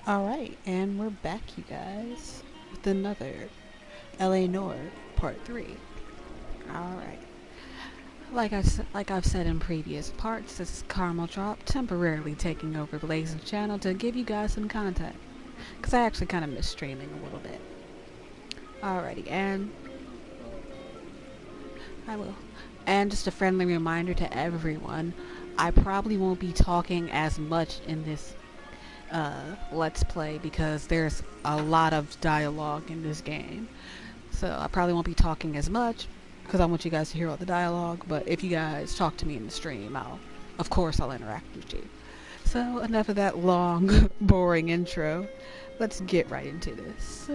Alright, and we're back, you guys, with another LA Noire Part 3. Alright. Like I've said in previous parts, this is Caramel Drop, temporarily taking over BlazenDa channel to give you guys some content. Because I actually kind of miss streaming a little bit. Alrighty, and I will. And just a friendly reminder to everyone, I probably won't be talking as much in this let's play because there's a lot of dialogue in this game. So I probably won't be talking as much because I want you guys to hear all the dialogue. But if you guys talk to me in the stream, of course, I'll interact with you. So enough of that long, boring intro. Let's get right into this.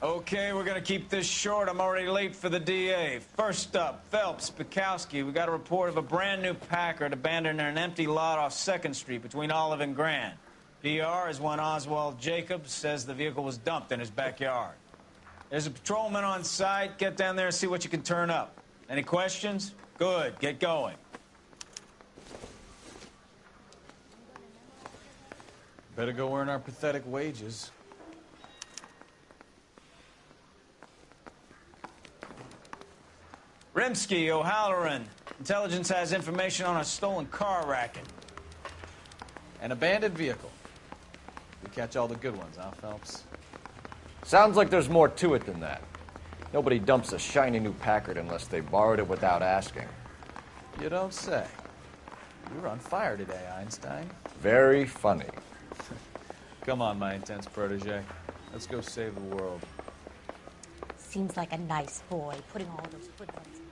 Okay, we're gonna keep this short. I'm already late for the DA. First up, Phelps, Bukowski. We got a report of a brand new Packard abandoned in an empty lot off 2nd Street between Olive and Grand. PR is one Oswald Jacobs says the vehicle was dumped in his backyard. There's a patrolman on site. Get down there and see what you can turn up. Any questions? Good, get going. Better go earn our pathetic wages. Rimsky, O'Halloran. Intelligence has information on a stolen car racket. An abandoned vehicle. We catch all the good ones, huh, Phelps? Sounds like there's more to it than that. Nobody dumps a shiny new Packard unless they borrowed it without asking. You don't say. You were on fire today, Einstein. Very funny. Come on, my intense protege. Let's go save the world. Seems like a nice boy, putting all those hoodlums in.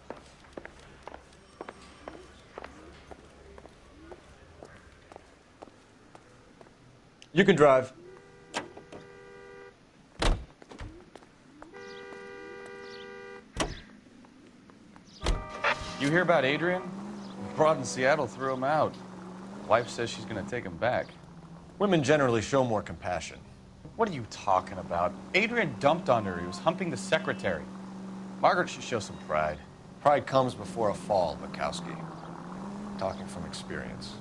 You can drive. You hear about Adrian? The broad in Seattle threw him out. Wife says she's gonna take him back. Women generally show more compassion. What are you talking about? Adrian dumped on her. He was humping the secretary. Margaret should show some pride. Pride comes before a fall, Bukowski. Talking from experience.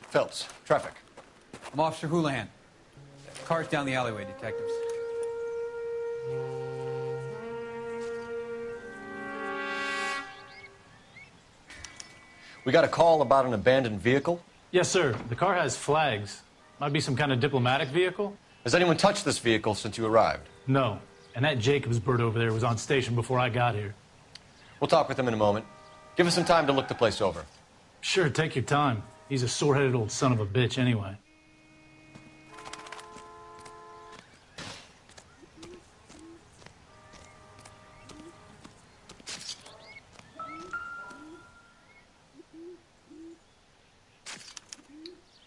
Phelps, traffic. I'm Officer Houlihan. Car's down the alleyway, detectives. We got a call about an abandoned vehicle. Yes, sir. The car has flags. Might be some kind of diplomatic vehicle. Has anyone touched this vehicle since you arrived? No. And that Jacobs bird over there was on station before I got here. We'll talk with him in a moment. Give us some time to look the place over. Sure, take your time. He's a sore-headed old son of a bitch anyway.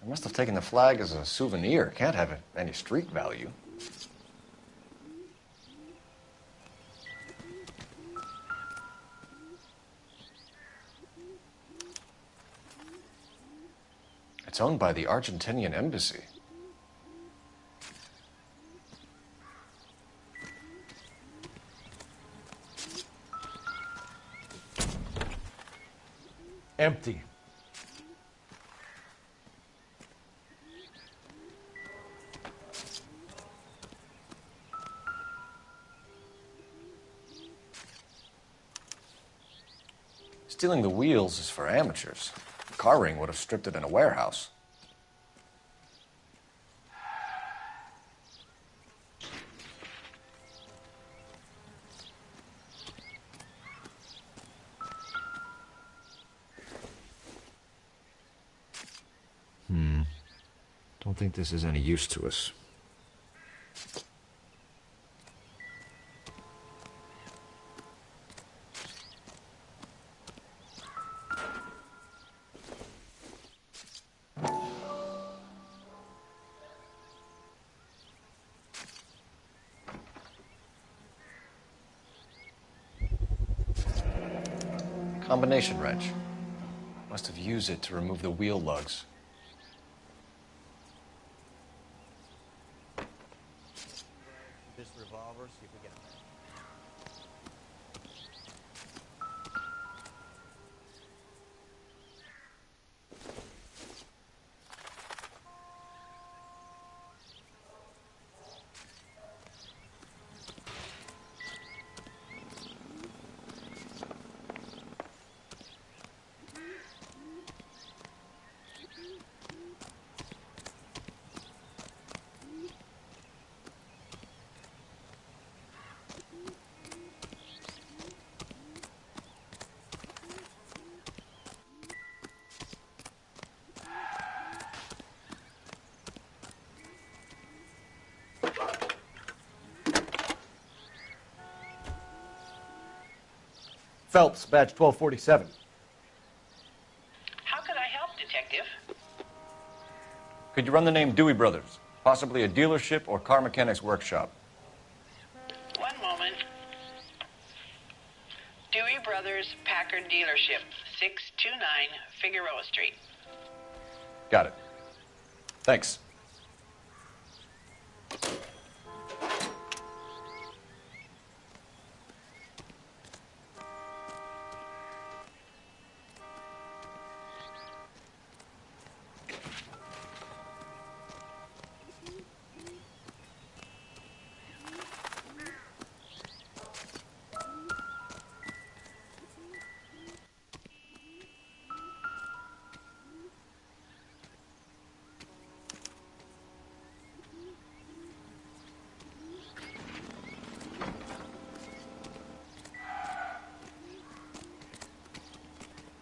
I must have taken the flag as a souvenir. Can't have any street value. It's owned by the Argentinian embassy. Empty. Stealing the wheels is for amateurs. The car ring would have stripped it in a warehouse. Don't think this is any use to us. Combination wrench. Must have used it to remove the wheel lugs. This revolver, see if we get it. Phelps, badge 1247. How could I help, Detective? Could you run the name Dewey Brothers? Possibly a dealership or car mechanics workshop. One moment. Dewey Brothers Packard Dealership, 629 Figueroa Street. Got it. Thanks.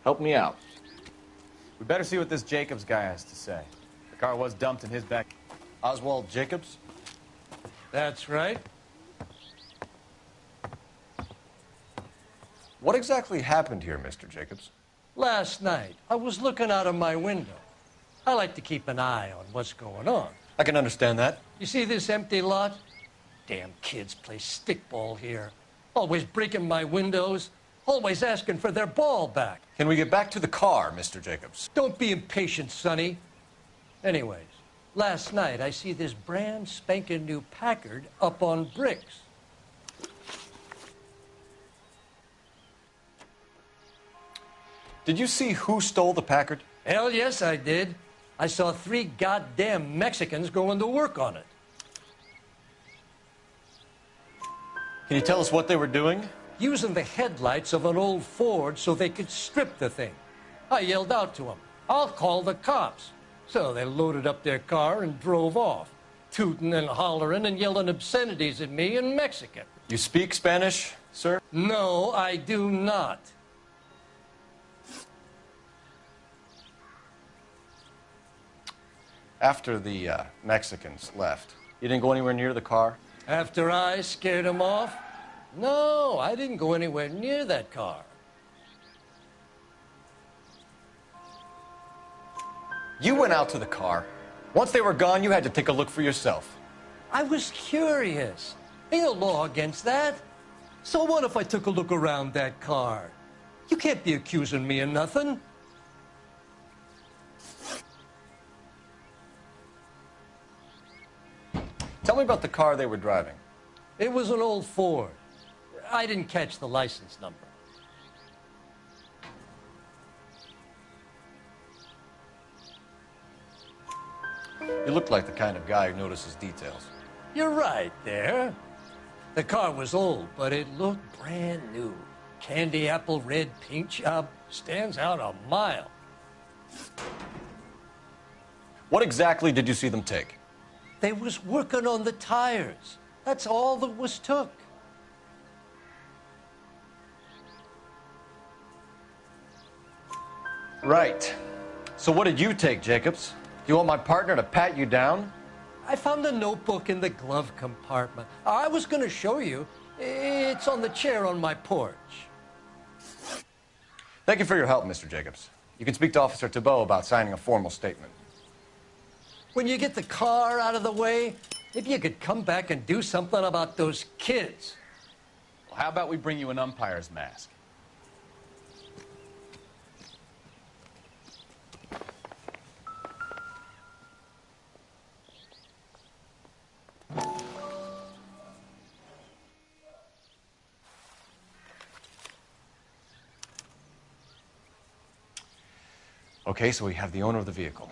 Help me out. We better see what this Jacobs guy has to say. The car was dumped in his back. Oswald Jacobs? That's right. What exactly happened here, Mr. Jacobs? Last night, I was looking out of my window. I like to keep an eye on what's going on. I can understand that. You see this empty lot? Damn kids play stickball here. Always breaking my windows. Always asking for their ball back. Can we get back to the car, Mr. Jacobs? Don't be impatient, Sonny. Anyways, last night I see this brand spanking new Packard up on bricks. Did you see who stole the Packard? Hell yes, I did. I saw 3 goddamn Mexicans going to work on it. Can you tell us what they were doing? Using the headlights of an old Ford so they could strip the thing. I yelled out to them, "I'll call the cops." So they loaded up their car and drove off, tooting and hollering and yelling obscenities at me in Mexican. You speak Spanish, sir? No, I do not. After the Mexicans left, you didn't go anywhere near the car? After I scared them off? No, I didn't go anywhere near that car. You went out to the car. Once they were gone, you had to take a look for yourself. I was curious. Ain't no law against that. So what if I took a look around that car? You can't be accusing me of nothing. Tell me about the car they were driving. It was an old Ford. I didn't catch the license number. You look like the kind of guy who notices details. You're right there. The car was old, but it looked brand new. Candy apple red paint job stands out a mile. What exactly did you see them take? They was working on the tires. That's all that was took. Right. So what did you take, Jacobs? Do you want my partner to pat you down? I found a notebook in the glove compartment. I was going to show you. It's on the chair on my porch. Thank you for your help, Mr. Jacobs. You can speak to Officer Thibault about signing a formal statement. When you get the car out of the way, if you could come back and do something about those kids. Well, how about we bring you an umpire's mask? Okay, so we have the owner of the vehicle,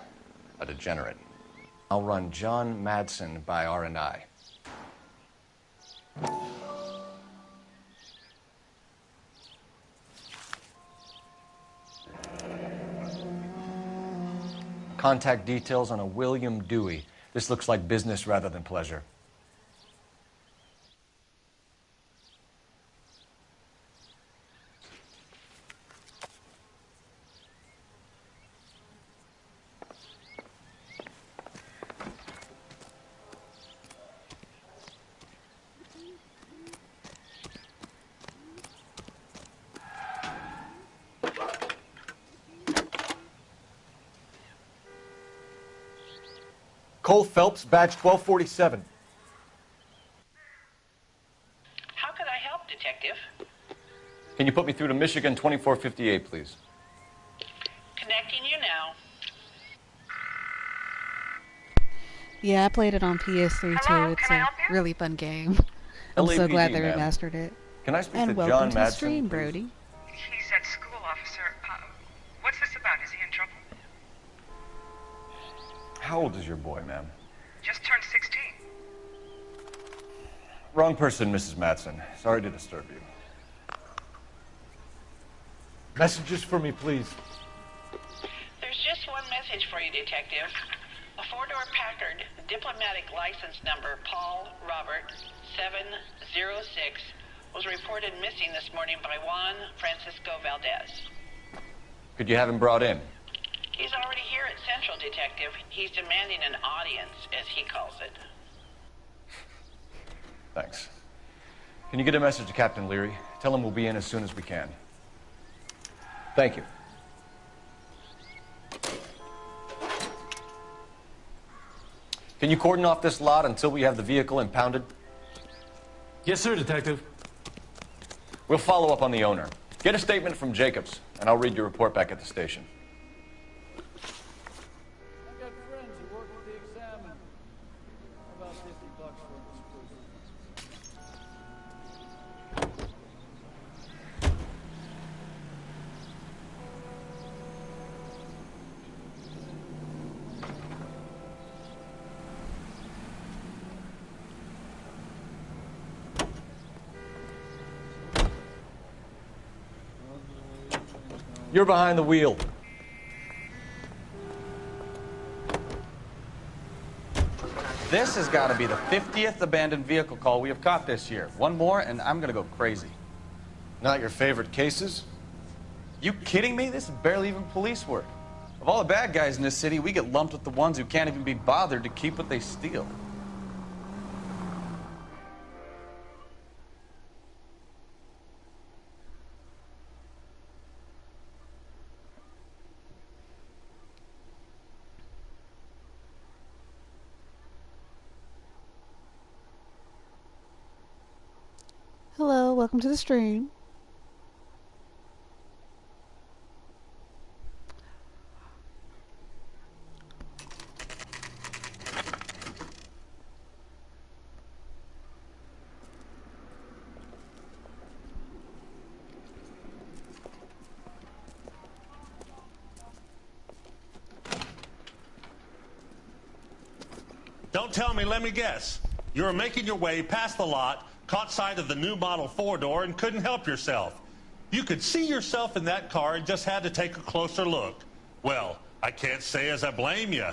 a degenerate. I'll run John Madsen by R&I. Contact details on a William Dewey. This looks like business rather than pleasure. Cole Phelps, badge 1247. How could I help, Detective? Can you put me through to Michigan 2458, please? Connecting you now. Yeah, I played it on PS3 Hello, too. It's can I a help you? really fun game. I'm so glad LAPD, they ma'am. remastered it. Can I speak And to welcome John to the Madsen, stream, please? Brody. He's at school, officer. What's this about? Is he in trouble? How old is your boy, ma'am? Just turned 16. Wrong person, Mrs. Madsen. Sorry to disturb you. Messages for me, please. There's just one message for you, Detective. A four-door Packard, diplomatic license number Paul Robert 706, was reported missing this morning by Juan Francisco Valdez. Could you have him brought in? He's already here at Central, Detective. He's demanding an audience, as he calls it. Thanks. Can you get a message to Captain Leary? Tell him we'll be in as soon as we can. Thank you. Can you cordon off this lot until we have the vehicle impounded? Yes, sir, Detective. We'll follow up on the owner. Get a statement from Jacobs, and I'll read your report back at the station. I've got friends who work with the Examiner. About $50 for an exclusive. You're behind the wheel. This has got to be the 50th abandoned vehicle call we have caught this year. One more, and I'm going to go crazy. Not your favorite cases? You kidding me? This is barely even police work. Of all the bad guys in this city, we get lumped with the ones who can't even be bothered to keep what they steal. Hello, welcome to the stream. Don't tell me, let me guess. You were making your way past the lot, caught sight of the new model four-door, and couldn't help yourself. You could see yourself in that car and just had to take a closer look. Well, I can't say as I blame you.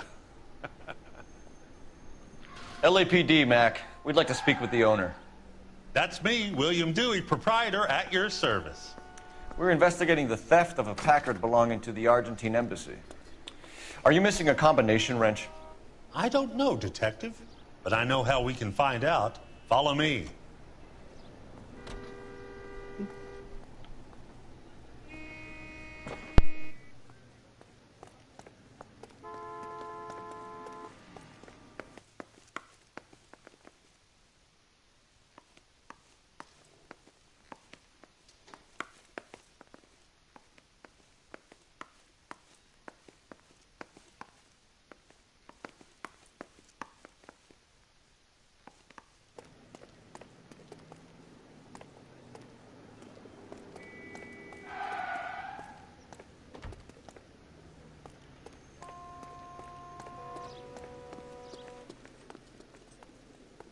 LAPD, Mac. We'd like to speak with the owner. That's me, William Dewey, proprietor, at your service. We're investigating the theft of a Packard belonging to the Argentine embassy. Are you missing a combination wrench? I don't know, Detective, but I know how we can find out. Follow me.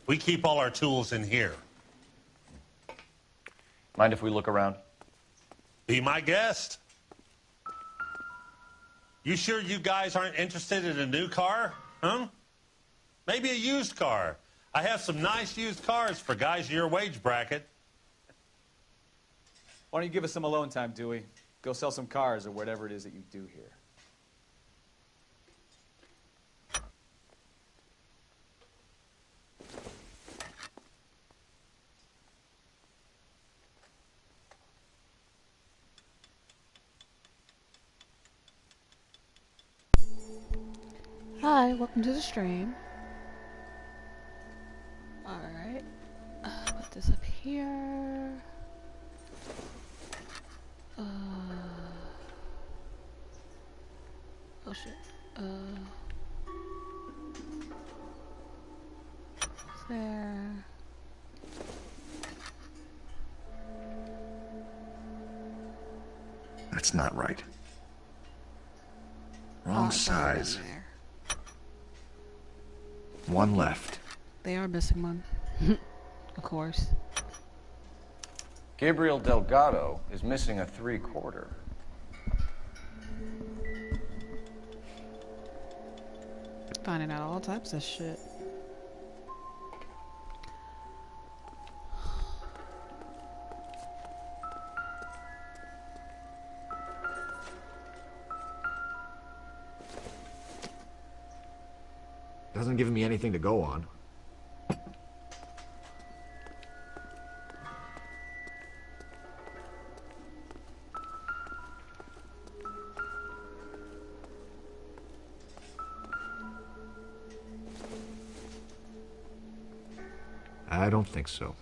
We keep all our tools in here. Mind if we look around? Be my guest. You sure you guys aren't interested in a new car? Huh? Maybe a used car. I have some nice used cars for guys in your wage bracket. Why don't you give us some alone time, Dewey? Go sell some cars or whatever it is that you do here. Hi, welcome to the stream. Alright. Put this up here. Oh shit. There. That's not right. Wrong size. One left. They are missing one. Of course. Gabriel Delgado is missing a 3/4. Finding out all types of shit. Doesn't give me anything to go on. I don't think so.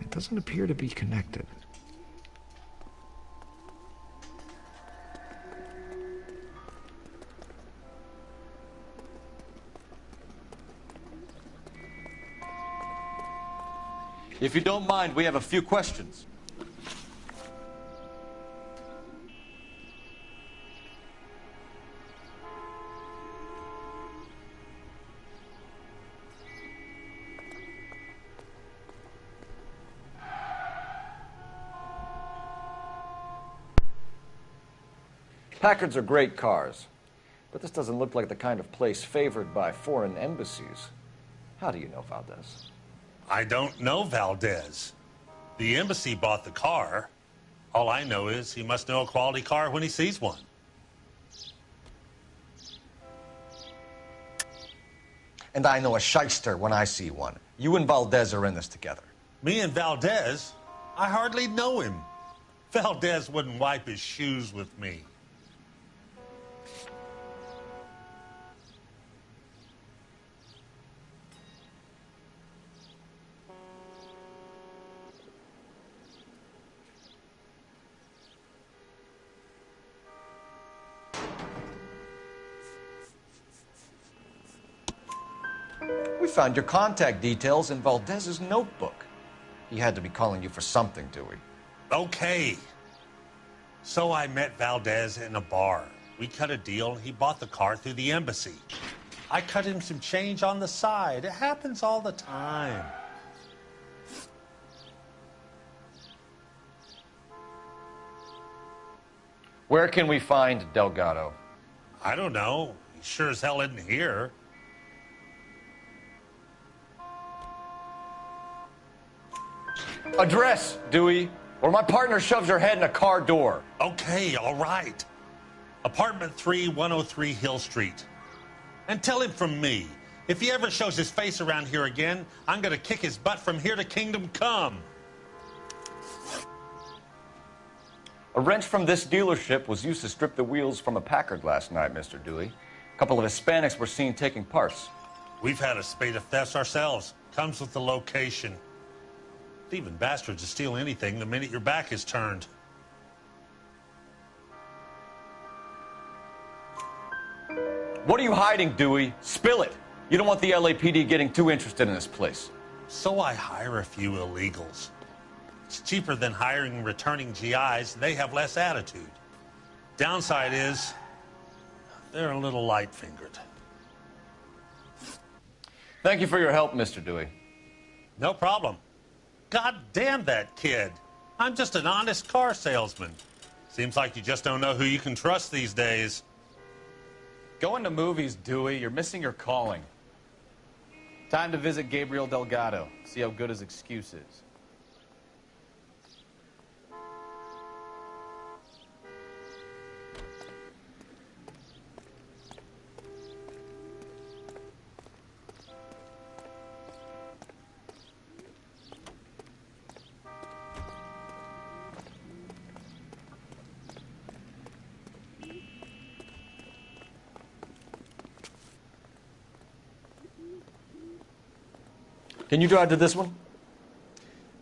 It doesn't appear to be connected. If you don't mind, we have a few questions. Packards are great cars, but this doesn't look like the kind of place favored by foreign embassies. How do you know Valdez? I don't know Valdez. The embassy bought the car. All I know is he must know a quality car when he sees one. And I know a shyster when I see one. You and Valdez are in this together. Me and Valdez? I hardly know him. Valdez wouldn't wipe his shoes with me. found your contact details in Valdez's notebook. He had to be calling you for something, Dewey. Okay. So I met Valdez in a bar. We cut a deal, and he bought the car through the embassy. I cut him some change on the side. It happens all the time. Where can we find Delgado? I don't know. He sure as hell isn't here. Address, Dewey, or my partner shoves her head in a car door. Okay, all right. Apartment 3, 103 Hill Street. And tell him from me, if he ever shows his face around here again, I'm going to kick his butt from here to Kingdom Come. A wrench from this dealership was used to strip the wheels from a Packard last night, Mr. Dewey. A couple of Hispanics were seen taking parts. We've had a spate of thefts ourselves. Comes with the location. Thieving bastards will steal anything the minute your back is turned. What are you hiding, Dewey? Spill it. You don't want the LAPD getting too interested in this place. So I hire a few illegals. It's cheaper than hiring returning GIs. They have less attitude. Downside is, they're a little light-fingered. Thank you for your help, Mr. Dewey. No problem. God damn that kid. I'm just an honest car salesman. Seems like you just don't know who you can trust these days. Going to movies, Dewey. You're missing your calling. Time to visit Gabriel Delgado. See how good his excuse is. Can you drive to this one?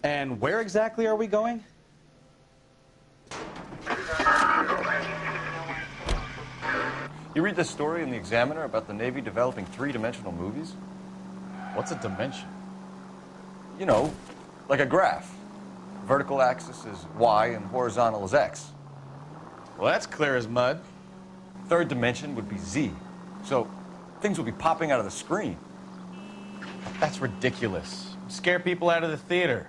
And where exactly are we going? You read this story in the Examiner about the Navy developing three-dimensional movies? What's a dimension? You know, like a graph. Vertical axis is Y and horizontal is X. Well, that's clear as mud. Third dimension would be Z. So things would be popping out of the screen. That's ridiculous. Scare people out of the theater.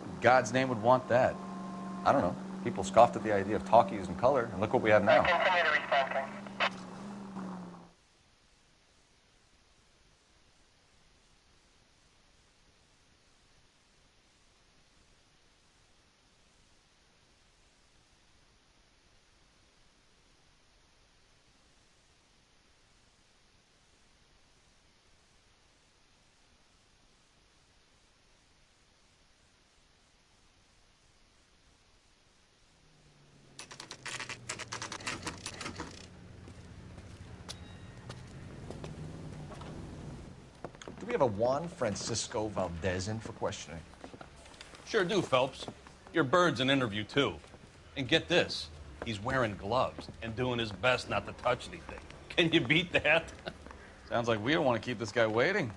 In God's name would want that. I don't know. People scoffed at the idea of talkies in color, and look what we have now. Do we have a Juan Francisco Valdez in for questioning? Sure do, Phelps. Your bird's an interview, too. And get this, he's wearing gloves and doing his best not to touch anything. Can you beat that? Sounds like we don't want to keep this guy waiting.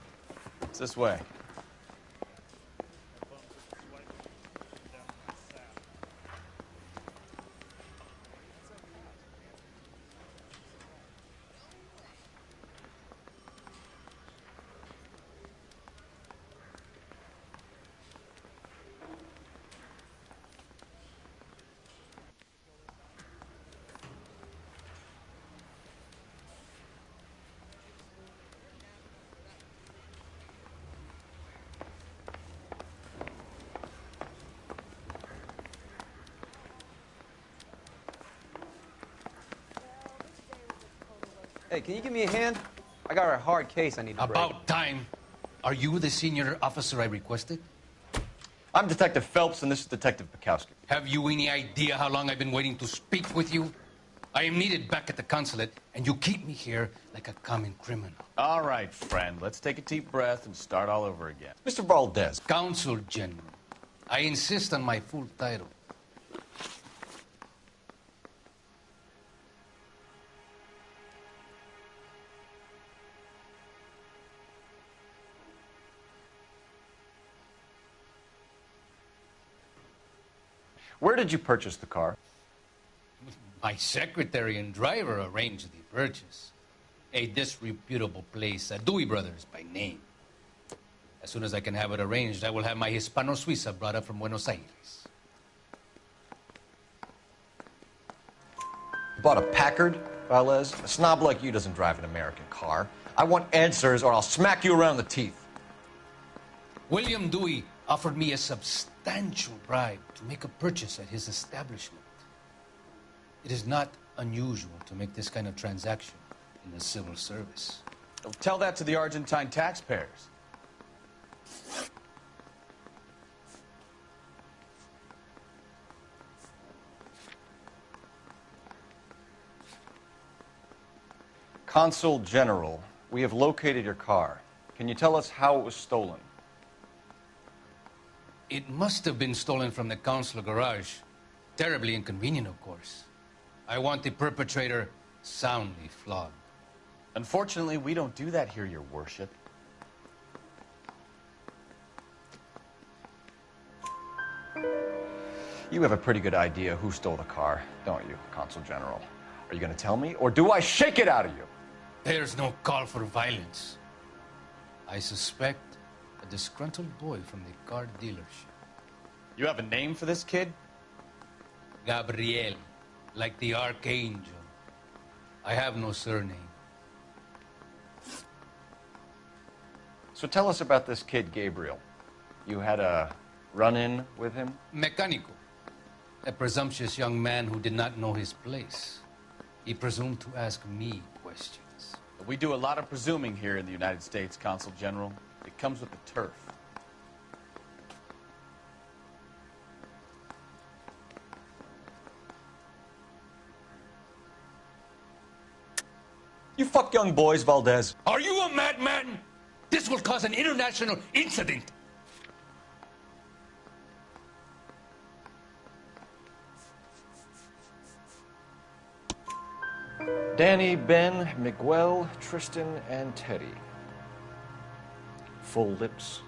It's this way. Hey, can you give me a hand? I got a hard case I need to break. About time. Are you the senior officer I requested? I'm Detective Phelps, and this is Detective Bukowski. Have you any idea how long I've been waiting to speak with you? I am needed back at the consulate, and you keep me here like a common criminal. All right, friend. Let's take a deep breath and start all over again. Mr. Valdez. Consul General. I insist on my full title. Where did you purchase the car? My secretary and driver arranged the purchase. A disreputable place, Dewey Brothers by name. As soon as I can have it arranged, I will have my Hispano Suiza brought up from Buenos Aires. You bought a Packard, Valdez? A snob like you doesn't drive an American car. I want answers or I'll smack you around the teeth. William Dewey offered me a substantial bribe to make a purchase at his establishment. It is not unusual to make this kind of transaction in the civil service. Tell that to the Argentine taxpayers. Consul General, we have located your car. Can you tell us how it was stolen? It must have been stolen from the consular garage. Terribly inconvenient, of course. I want the perpetrator soundly flogged. Unfortunately, we don't do that here, Your Worship. You have a pretty good idea who stole the car, don't you, Consul General? Are you going to tell me, or do I shake it out of you? There's no call for violence. I suspect a disgruntled boy from the car dealership. You have a name for this kid? Gabriel, like the archangel. I have no surname. So tell us about this kid, Gabriel. You had a run-in with him? Mecánico. A presumptuous young man who did not know his place. He presumed to ask me questions. We do a lot of presuming here in the United States, Consul General. It comes with the turf. You fuck young boys, Valdez. Are you a madman? This will cause an international incident. Danny, Ben, Miguel, Tristan, and Teddy. Full lips.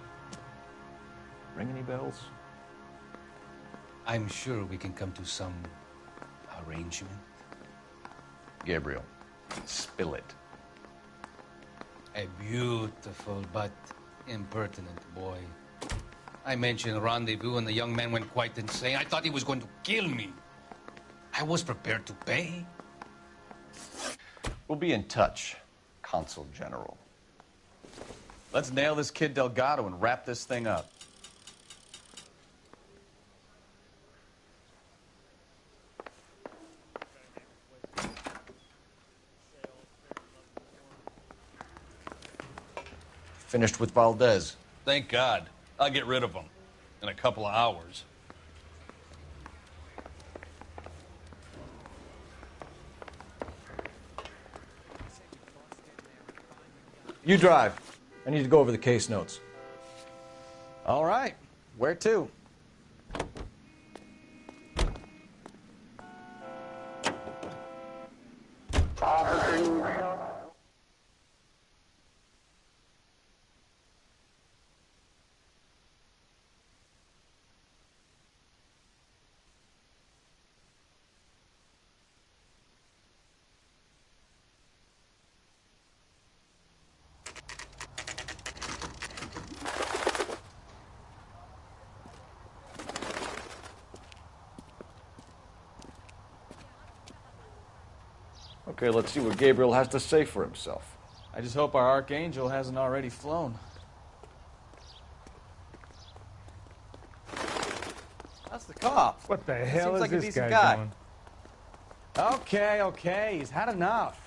Ring any bells? I'm sure we can come to some arrangement. Gabriel, spill it. A beautiful but impertinent boy. I mentioned rendezvous and the young man went quite insane. I thought he was going to kill me. I was prepared to pay. We'll be in touch, Consul General. Let's nail this kid Delgado and wrap this thing up. Finished with Valdez. Thank God. I'll get rid of him in a couple of hours. You drive. I need to go over the case notes. All right. Where to? Okay, let's see what Gabriel has to say for himself. I just hope our archangel hasn't already flown. That's the cop. What the hell Seems is like a this decent guy guy. doing? Okay, okay, he's had enough.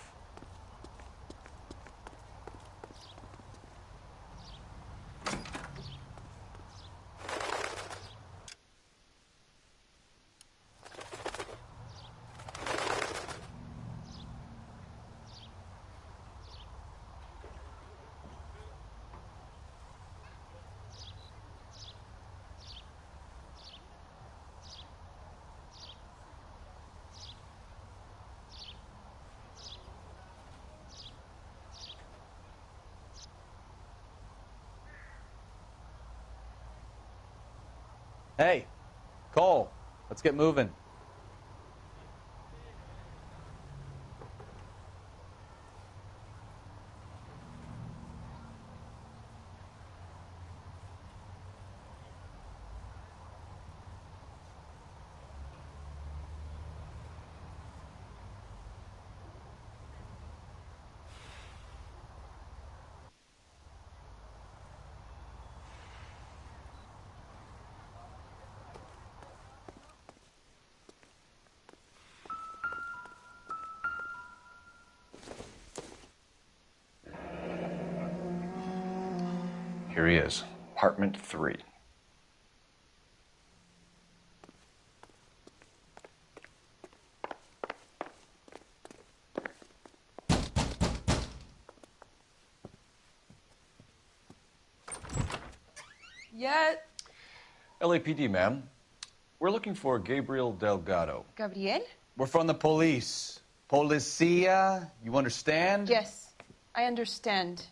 Hey, Cole, Let's get moving. Here he is, apartment 3. Yeah, LAPD, ma'am. We're looking for Gabriel Delgado. Gabriel? We're from the police. Policia, you understand? Yes, I understand.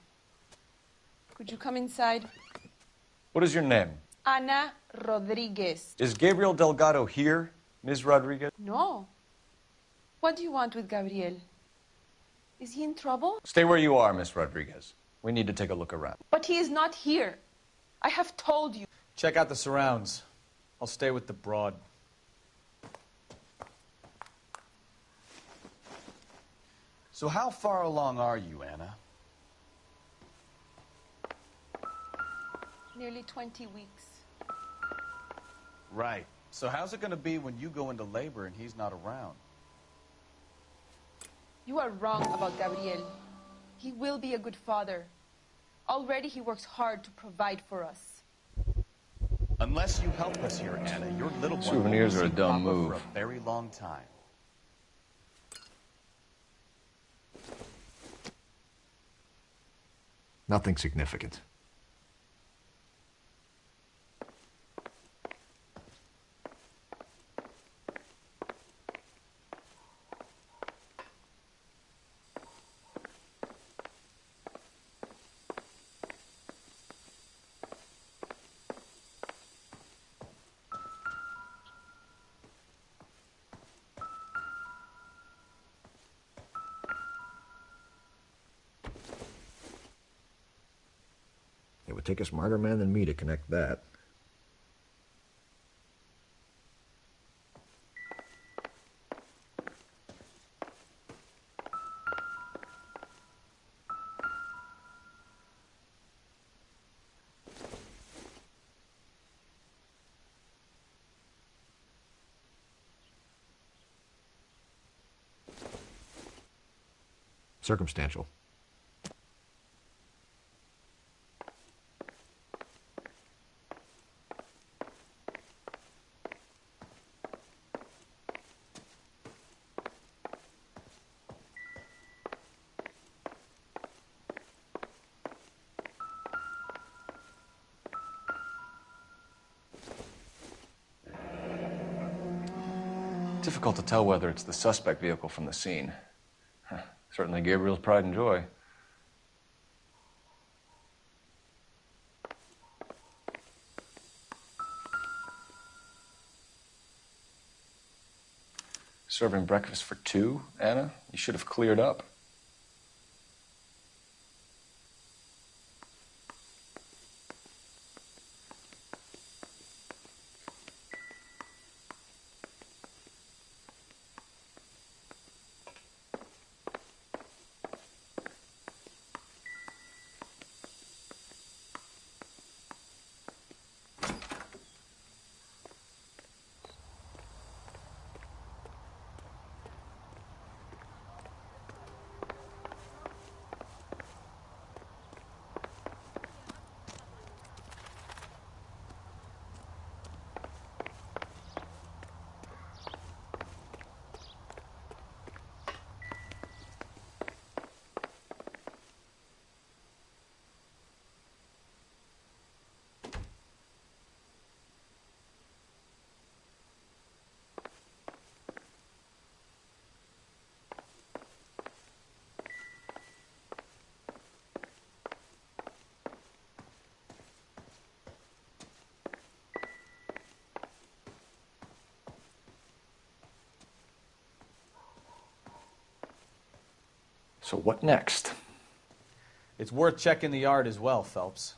Could you come inside? What is your name? Ana Rodriguez. Is Gabriel Delgado here, Ms. Rodriguez? No. What do you want with Gabriel? Is he in trouble? Stay where you are, Miss Rodriguez. We need to take a look around. But he is not here. I have told you. Check out the surrounds. I'll stay with the broad. So how far along are you, Anna? Nearly 20 weeks. Right. So how's it going to be when you go into labor and he's not around? You are wrong about Gabriel. He will be a good father. Already he works hard to provide for us. Unless you help us here, Anna, your little one Souvenirs will are a see dumb Papa move. for a very long time. Nothing significant. It would take a smarter man than me to connect that. Circumstantial. Difficult to tell whether it's the suspect vehicle from the scene. Certainly Gabriel's pride and joy. Serving breakfast for 2, Anna? You should have cleared up. So what next? It's worth checking the yard as well, Phelps.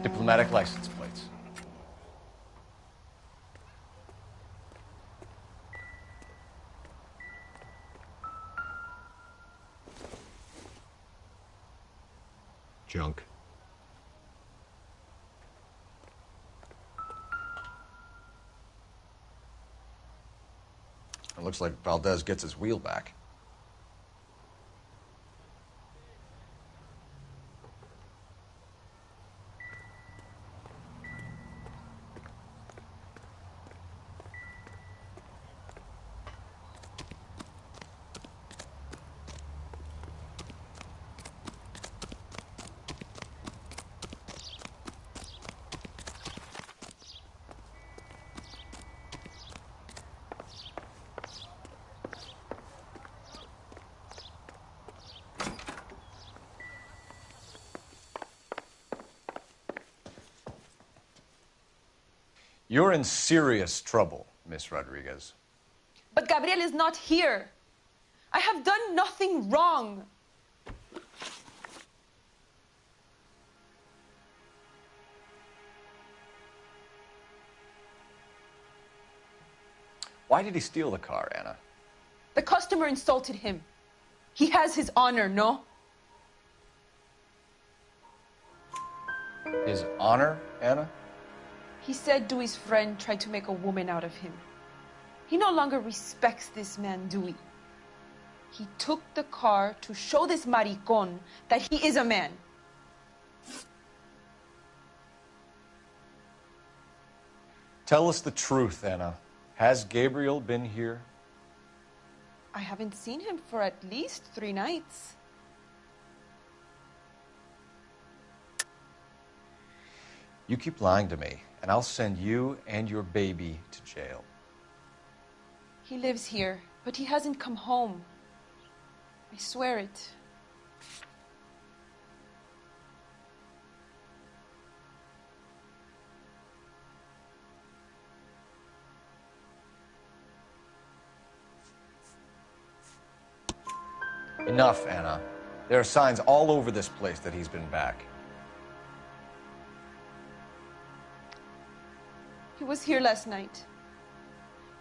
Diplomatic license plates. Junk. It looks like Valdez gets his wheel back. You're in serious trouble, Miss Rodriguez. But Gabriel is not here. I have done nothing wrong. Why did he steal the car, Anna? The customer insulted him. He has his honor, no? His honor, Anna? He said Dewey's friend tried to make a woman out of him. He no longer respects this man, Dewey. He took the car to show this maricon that he is a man. Tell us the truth, Anna. Has Gabriel been here? I haven't seen him for at least 3 nights. You keep lying to me, and I'll send you and your baby to jail. He lives here, but he hasn't come home. I swear it. Enough, Anna. There are signs all over this place that he's been back. He was here last night.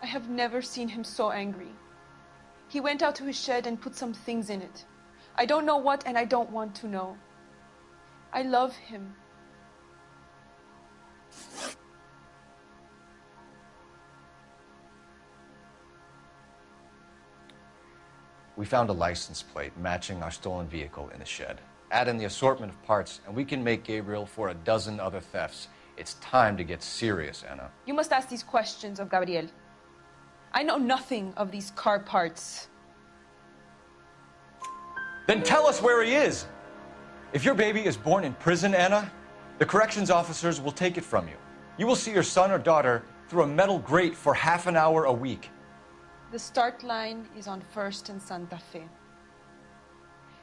I have never seen him so angry. He went out to his shed and put some things in it. I don't know what, and I don't want to know. I love him. We found a license plate matching our stolen vehicle in the shed. Add in the assortment of parts, and we can make Gabriel for a dozen other thefts. It's time to get serious, Anna. You must ask these questions of Gabriel. I know nothing of these car parts. Then tell us where he is. If your baby is born in prison, Anna, the corrections officers will take it from you. You will see your son or daughter through a metal grate for half an hour a week. The start line is on 1st and Santa Fe.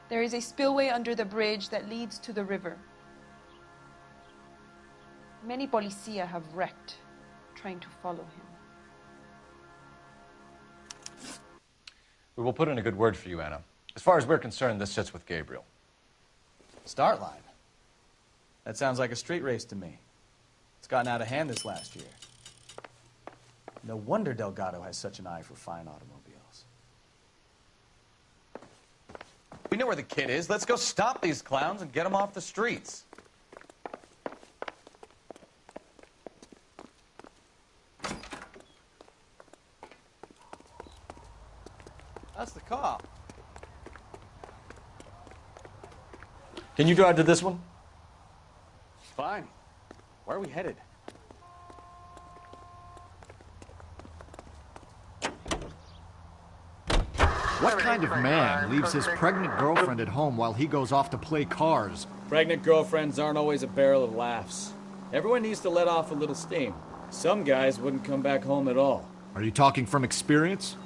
There is a spillway under the bridge that leads to the river. Many policia have wrecked trying to follow him. We will put in a good word for you, Anna. As far as we're concerned, this sits with Gabriel. Start line? That sounds like a street race to me. It's gotten out of hand this last year. No wonder Delgado has such an eye for fine automobiles. We know where the kid is. Let's go stop these clowns and get them off the streets. cop. Can you drive to this one? Fine. Where are we headed? What kind of man leaves his pregnant girlfriend at home while he goes off to play cars? Pregnant girlfriends aren't always a barrel of laughs. Everyone needs to let off a little steam. Some guys wouldn't come back home at all. Are you talking from experience?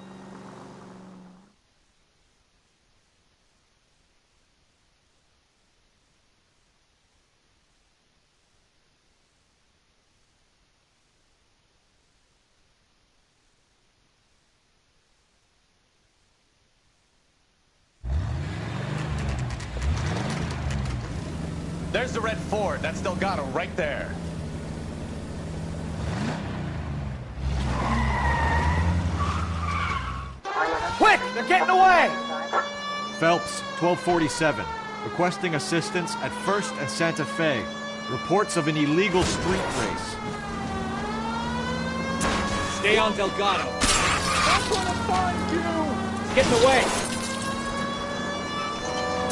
There's the red Ford. That's Delgado right there. Quick! They're getting away! Phelps, 1247. Requesting assistance at 1st and Santa Fe. Reports of an illegal street race. Stay on Delgado. I'm gonna find you! He's getting away.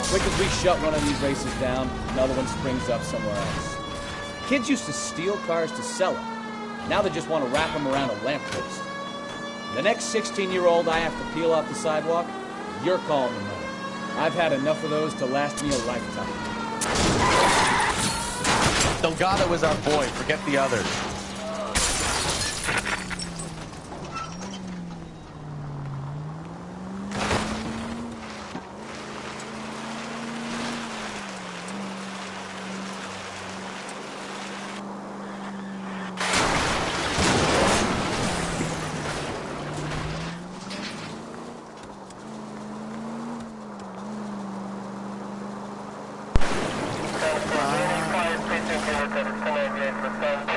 Quick as we shut one of these races down, another one springs up somewhere else. Kids used to steal cars to sell them. Now they just want to wrap them around a lamppost. The next 16-year-old I have to peel off the sidewalk, you're calling them home. I've had enough of those to last me a lifetime. Delgado is our boy. Forget the others.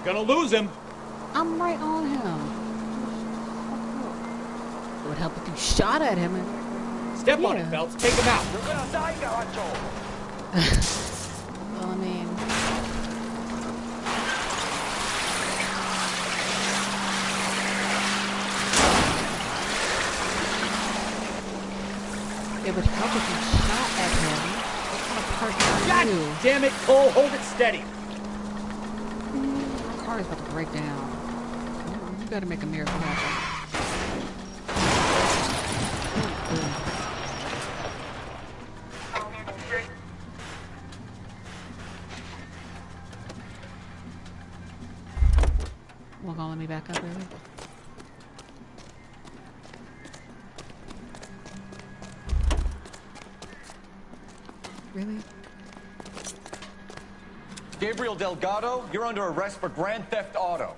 Gonna lose him. I'm right on him. It would help if you shot at him. And... Step on it, Phelps. Take him out. Well, I mean... It would help if you shot at him. What kind of person are you? God damn it, Cole. Hold it steady. My car is about to break down. You gotta make a miracle happen. Well, calling me back up, really? Really? Gabriel Delgado, you're under arrest for Grand Theft Auto.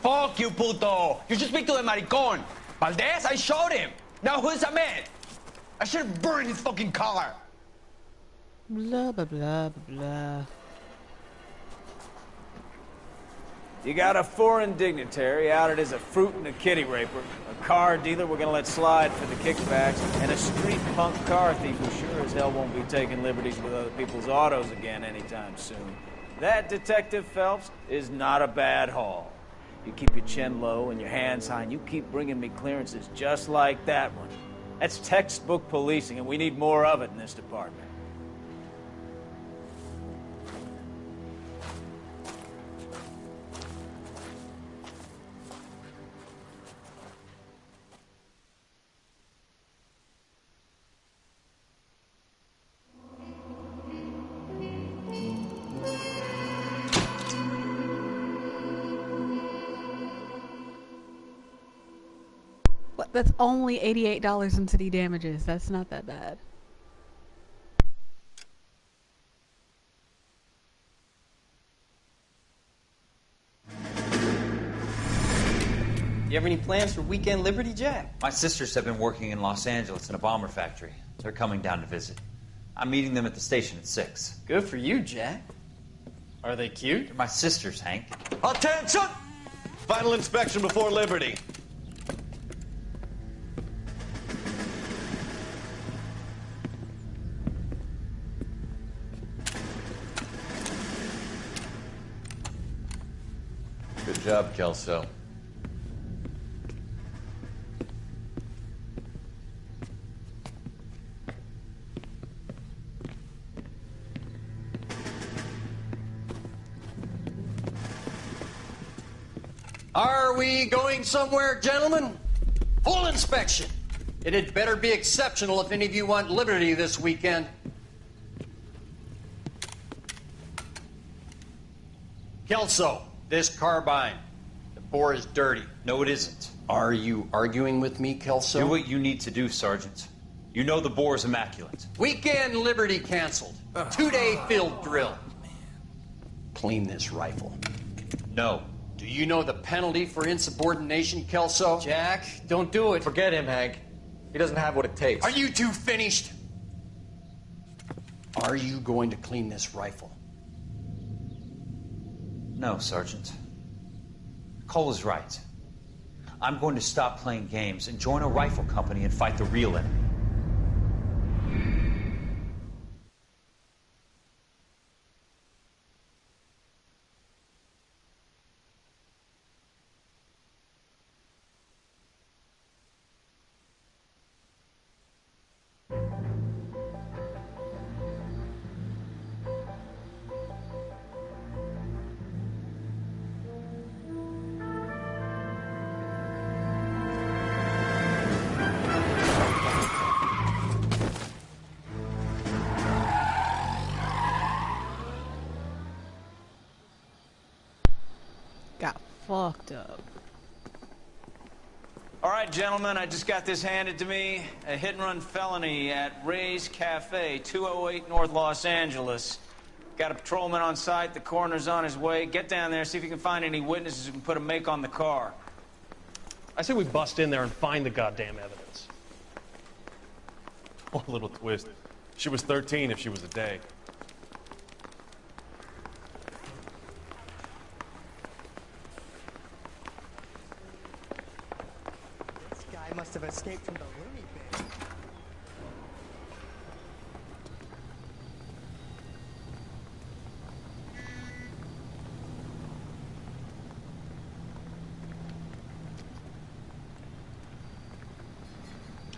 Fuck you, puto! You should speak to the maricon. Valdez, I showed him. Now who's the man? I should have burned his fucking car. Blah, blah, blah, blah, blah. You got a foreign dignitary outed as a fruit and a kitty raper, a car dealer we're gonna let slide for the kickbacks, and a street punk car thief who sure as hell won't be taking liberties with other people's autos again anytime soon. That, Detective Phelps, is not a bad haul. You keep your chin low and your hands high, and you keep bringing me clearances just like that one. That's textbook policing, and we need more of it in this department. What? That's only $88 in city damages. That's not that bad. You have any plans for weekend Liberty, Jack? My sisters have been working in Los Angeles in a bomber factory. They're coming down to visit. I'm meeting them at the station at 6. Good for you, Jack. Are they cute? They're my sisters, Hank. Attention! Final inspection before Liberty. Good job, Kelso. Are we going somewhere, gentlemen? Full inspection. It had better be exceptional if any of you want liberty this weekend. Kelso, this carbine. The bore is dirty. No, it isn't. Are you arguing with me, Kelso? Do what you need to do, Sergeant. You know the bore is immaculate. Weekend liberty canceled. 2-day field drill. Clean this rifle. No. Do you know the penalty for insubordination, Kelso? Jack, don't do it. Forget him, Hank. He doesn't have what it takes. Are you two finished? Are you going to clean this rifle? No, Sergeant. Cole is right. I'm going to stop playing games and join a rifle company and fight the real enemy. Got fucked up. All right, gentlemen, I just got this handed to me. A hit-and-run felony at Ray's Cafe, 208 North Los Angeles. Got a patrolman on site. The coroner's on his way. Get down there, see if you can find any witnesses who can put a make on the car. I say we bust in there and find the goddamn evidence. Oh, little twist. She was 13 if she was a day. This guy must have escaped from the loony bin.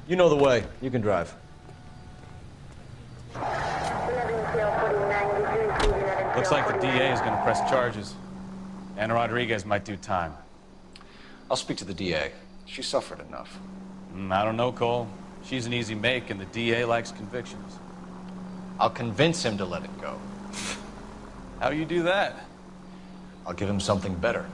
You know the way. You can drive. Looks like the DA is going to press charges. Anna Rodriguez might do time. I'll speak to the DA. She suffered enough. I don't know, Cole. She's an easy make, and the DA likes convictions. I'll convince him to let it go. How you do that? I'll give him something better.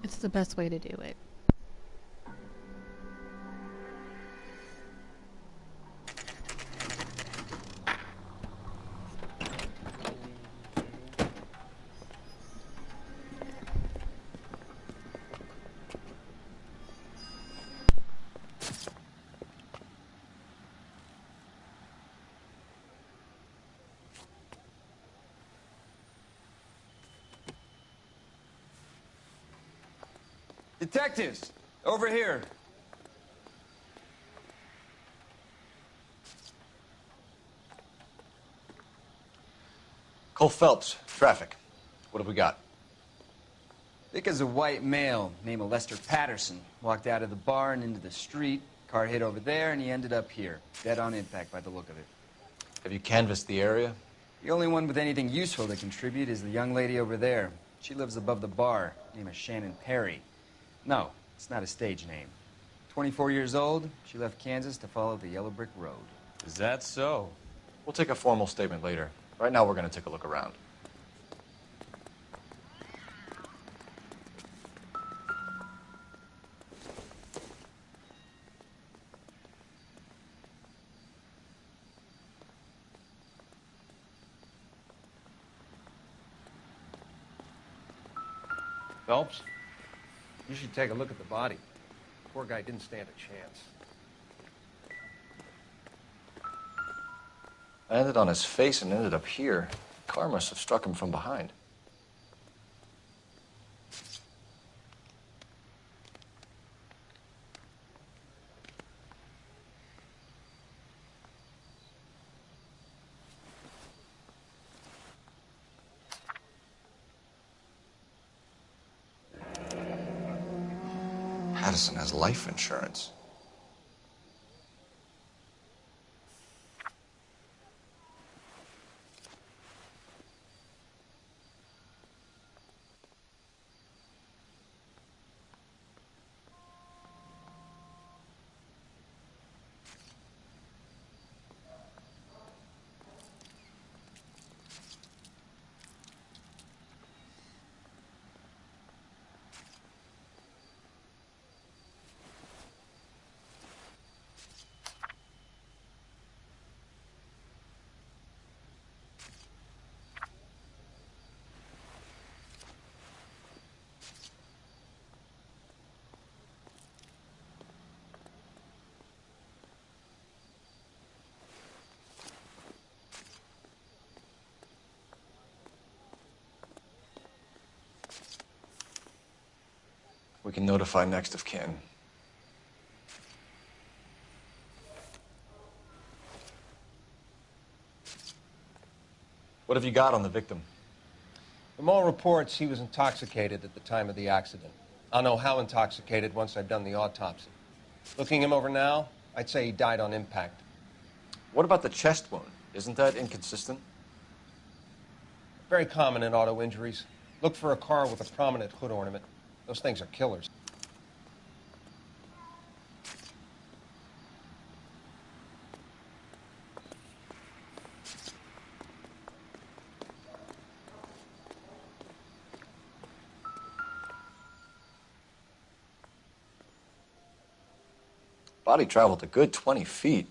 It's the best way to do it. Detectives, over here. Cole Phelps, traffic. What have we got? Dick is a white male named Lester Patterson. Walked out of the bar and into the street. Car hit over there, and he ended up here. Dead on impact by the look of it. Have you canvassed the area? The only one with anything useful to contribute is the young lady over there. She lives above the bar. Name is Shannon Perry. No, it's not a stage name. 24 years old, she left Kansas to follow the Yellow Brick Road. Is that so? We'll take a formal statement later. Right now, we're going to take a look around. Phelps, you should take a look at the body. Poor guy didn't stand a chance. I landed on his face and ended up here. The car must have struck him from behind. Patterson has life insurance. We can notify next of kin. What have you got on the victim? From all reports, he was intoxicated at the time of the accident. I'll know how intoxicated once I've done the autopsy. Looking him over now, I'd say he died on impact. What about the chest wound? Isn't that inconsistent? Very common in auto injuries. Look for a car with a prominent hood ornament. Those things are killers. Body traveled a good 20 feet.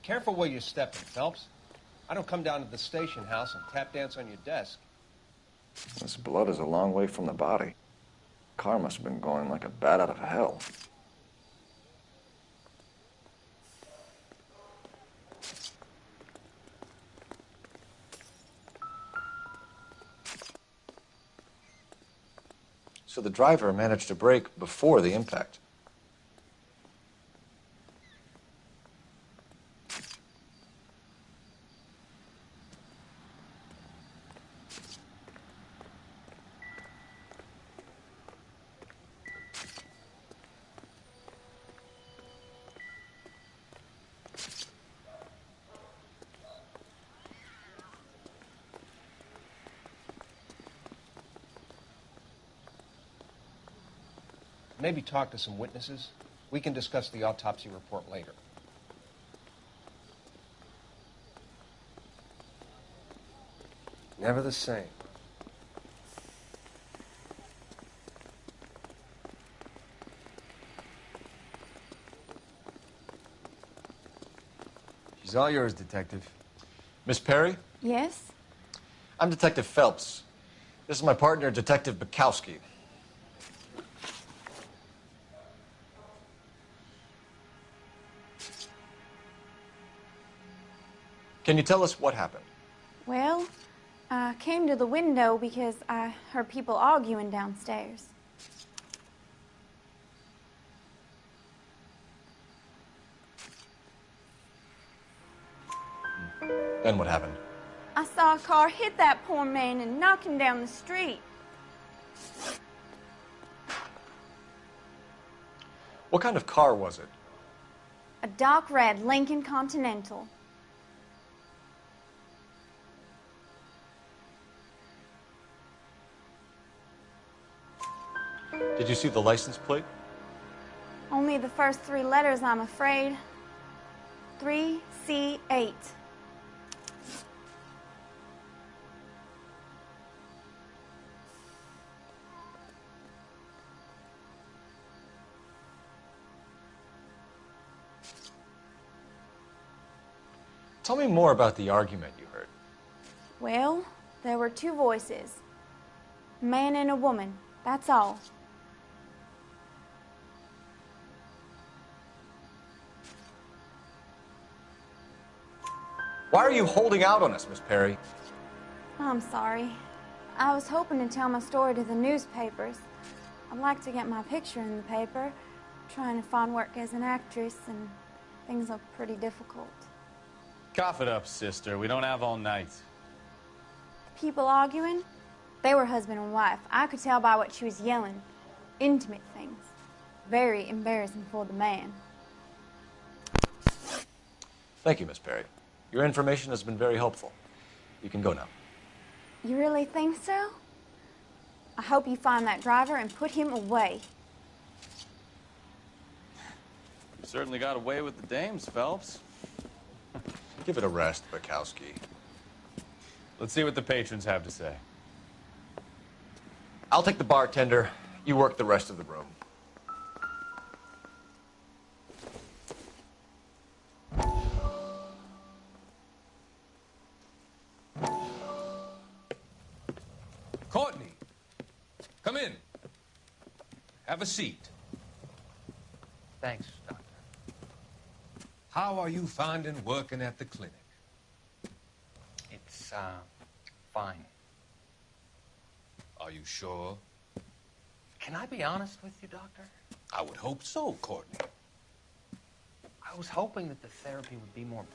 Careful where you're stepping, Phelps. I don't come down to the station house and tap dance on your desk. This blood is a long way from the body. Car must have been going like a bat out of hell. So the driver managed to brake before the impact. Maybe talk to some witnesses. We can discuss the autopsy report later. Never the same. She's all yours, Detective. Miss Perry? Yes? I'm Detective Phelps. This is my partner, Detective Bukowski. Can you tell us what happened? Well, I came to the window because I heard people arguing downstairs. Then what happened? I saw a car hit that poor man and knock him down the street. What kind of car was it? A dark red Lincoln Continental. Did you see the license plate? Only the first three letters, I'm afraid. 3C8. Tell me more about the argument you heard. Well, there were two voices. A man and a woman, that's all. Why are you holding out on us, Miss Perry? I'm sorry. I was hoping to tell my story to the newspapers. I'd like to get my picture in the paper. Trying to find work as an actress, and things look pretty difficult. Cough it up, sister. We don't have all night. People arguing? They were husband and wife. I could tell by what she was yelling. Intimate things. Very embarrassing for the man. Thank you, Miss Perry. Your information has been very helpful. You can go now. You really think so? I hope you find that driver and put him away. You certainly got away with the dames, Phelps. Give it a rest, Bukowski. Let's see what the patrons have to say. I'll take the bartender. You work the rest of the room. Courtney, come in. Have a seat. Thanks, Doctor. How are you finding working at the clinic? It's, fine. Are you sure? Can I be honest with you, Doctor? I would hope so, Courtney. I was hoping that the therapy would be more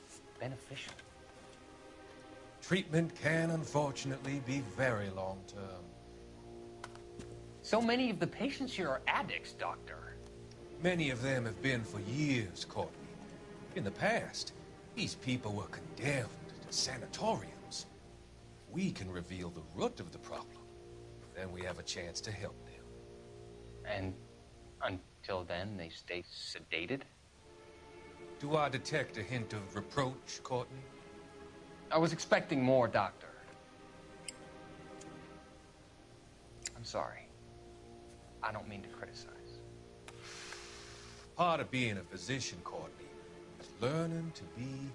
beneficial. Treatment can, unfortunately, be very long-term. So many of the patients here are addicts, Doctor. Many of them have been for years, Courtney. In the past, these people were condemned to sanatoriums. If we can reveal the root of the problem, then we have a chance to help them. And until then, they stay sedated? Do I detect a hint of reproach, Courtney? I was expecting more, Doctor. I'm sorry. I don't mean to criticize. Part of being a physician, Courtney, is learning to be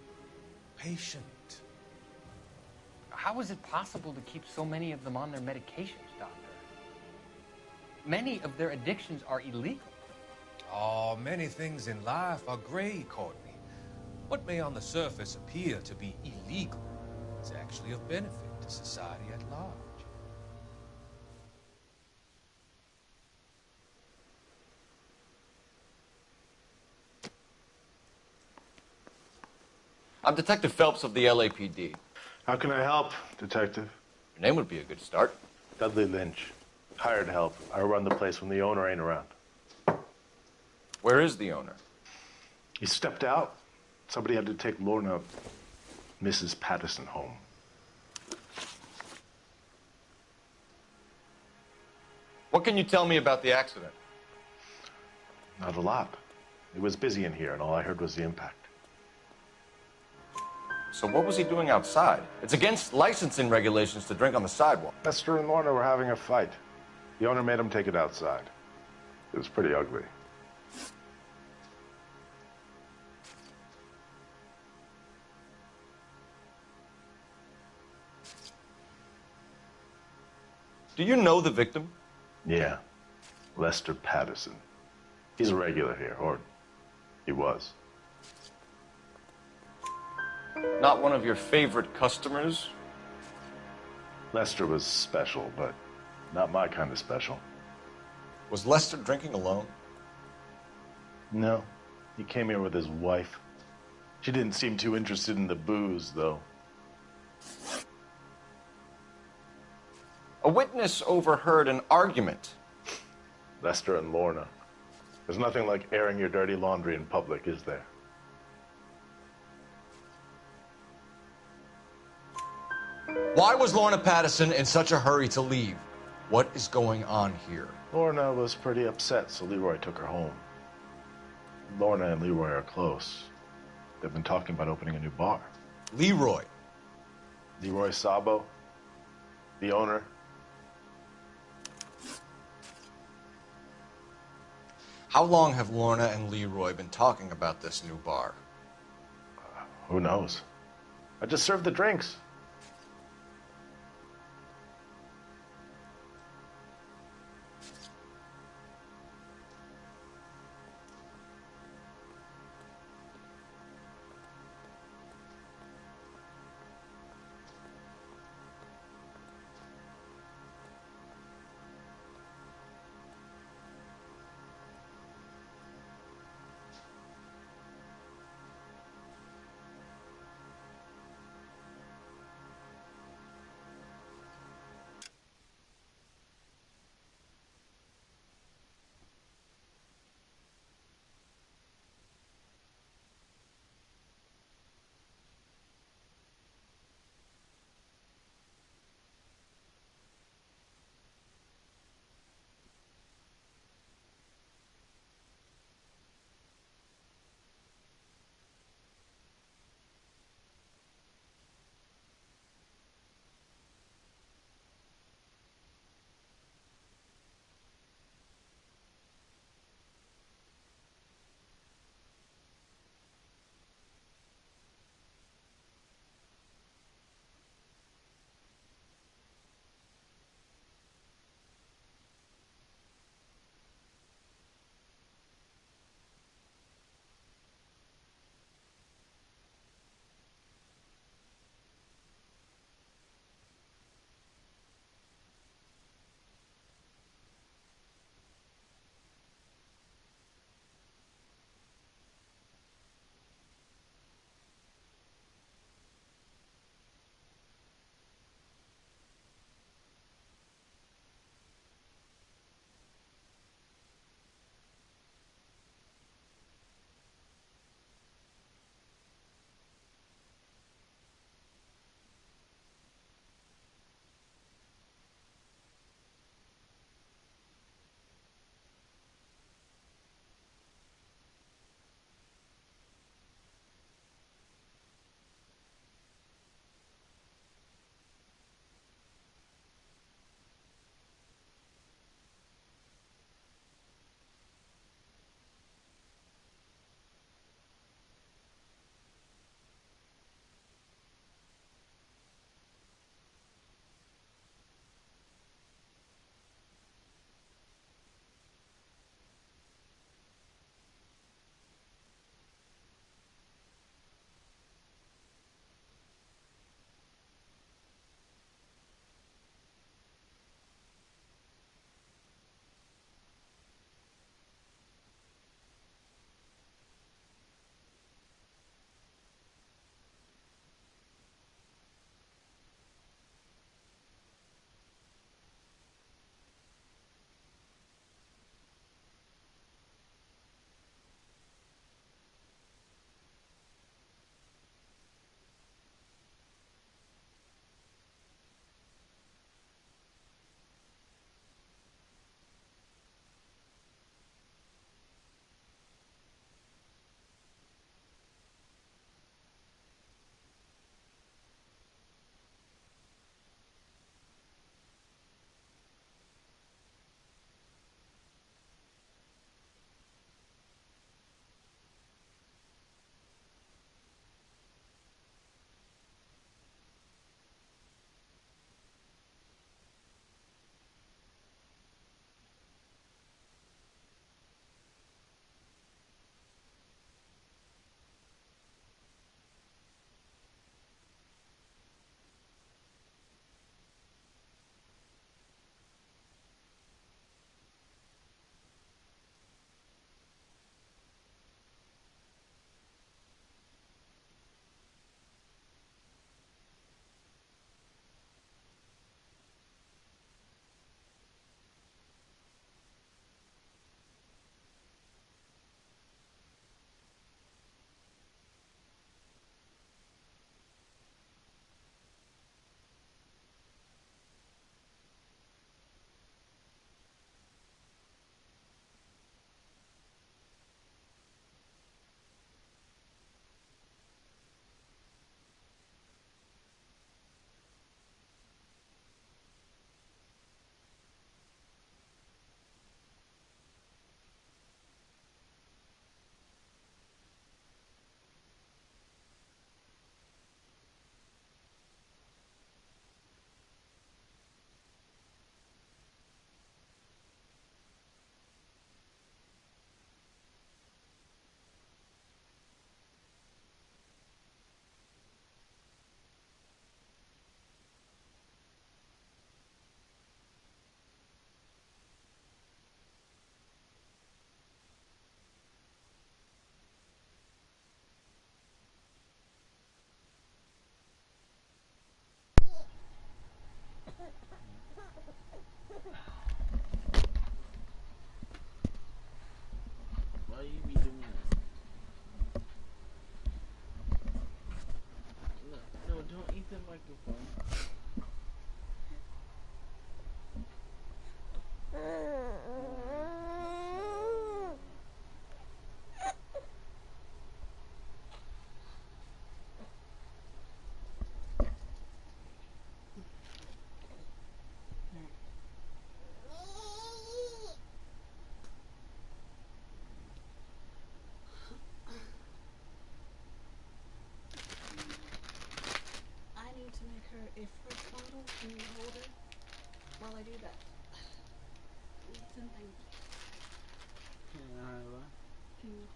patient. How is it possible to keep so many of them on their medications, Doctor? Many of their addictions are illegal. Oh, many things in life are gray, Courtney. What may on the surface appear to be illegal is actually of benefit to society at large. I'm Detective Phelps of the LAPD. How can I help, Detective? Your name would be a good start. Dudley Lynch. Hired help. I run the place when the owner ain't around. Where is the owner? He stepped out. Somebody had to take Lorna, Mrs. Patterson, home. What can you tell me about the accident? Not a lot. It was busy in here, and all I heard was the impact. So what was he doing outside? It's against licensing regulations to drink on the sidewalk. Lester and Lorna were having a fight. The owner made him take it outside. It was pretty ugly. Do you know the victim? Yeah. Lester Patterson. He's a regular here, or he was. Not one of your favorite customers? Lester was special, but not my kind of special. Was Lester drinking alone? No. He came here with his wife. She didn't seem too interested in the booze, though. A witness overheard an argument. Lester and Lorna. There's nothing like airing your dirty laundry in public, is there? Why was Lorna Patterson in such a hurry to leave? What is going on here? Lorna was pretty upset, so Leroy took her home. Lorna and Leroy are close. They've been talking about opening a new bar. Leroy? Leroy Sabo, the owner. How long have Lorna and Leroy been talking about this new bar? Who knows? I just served the drinks.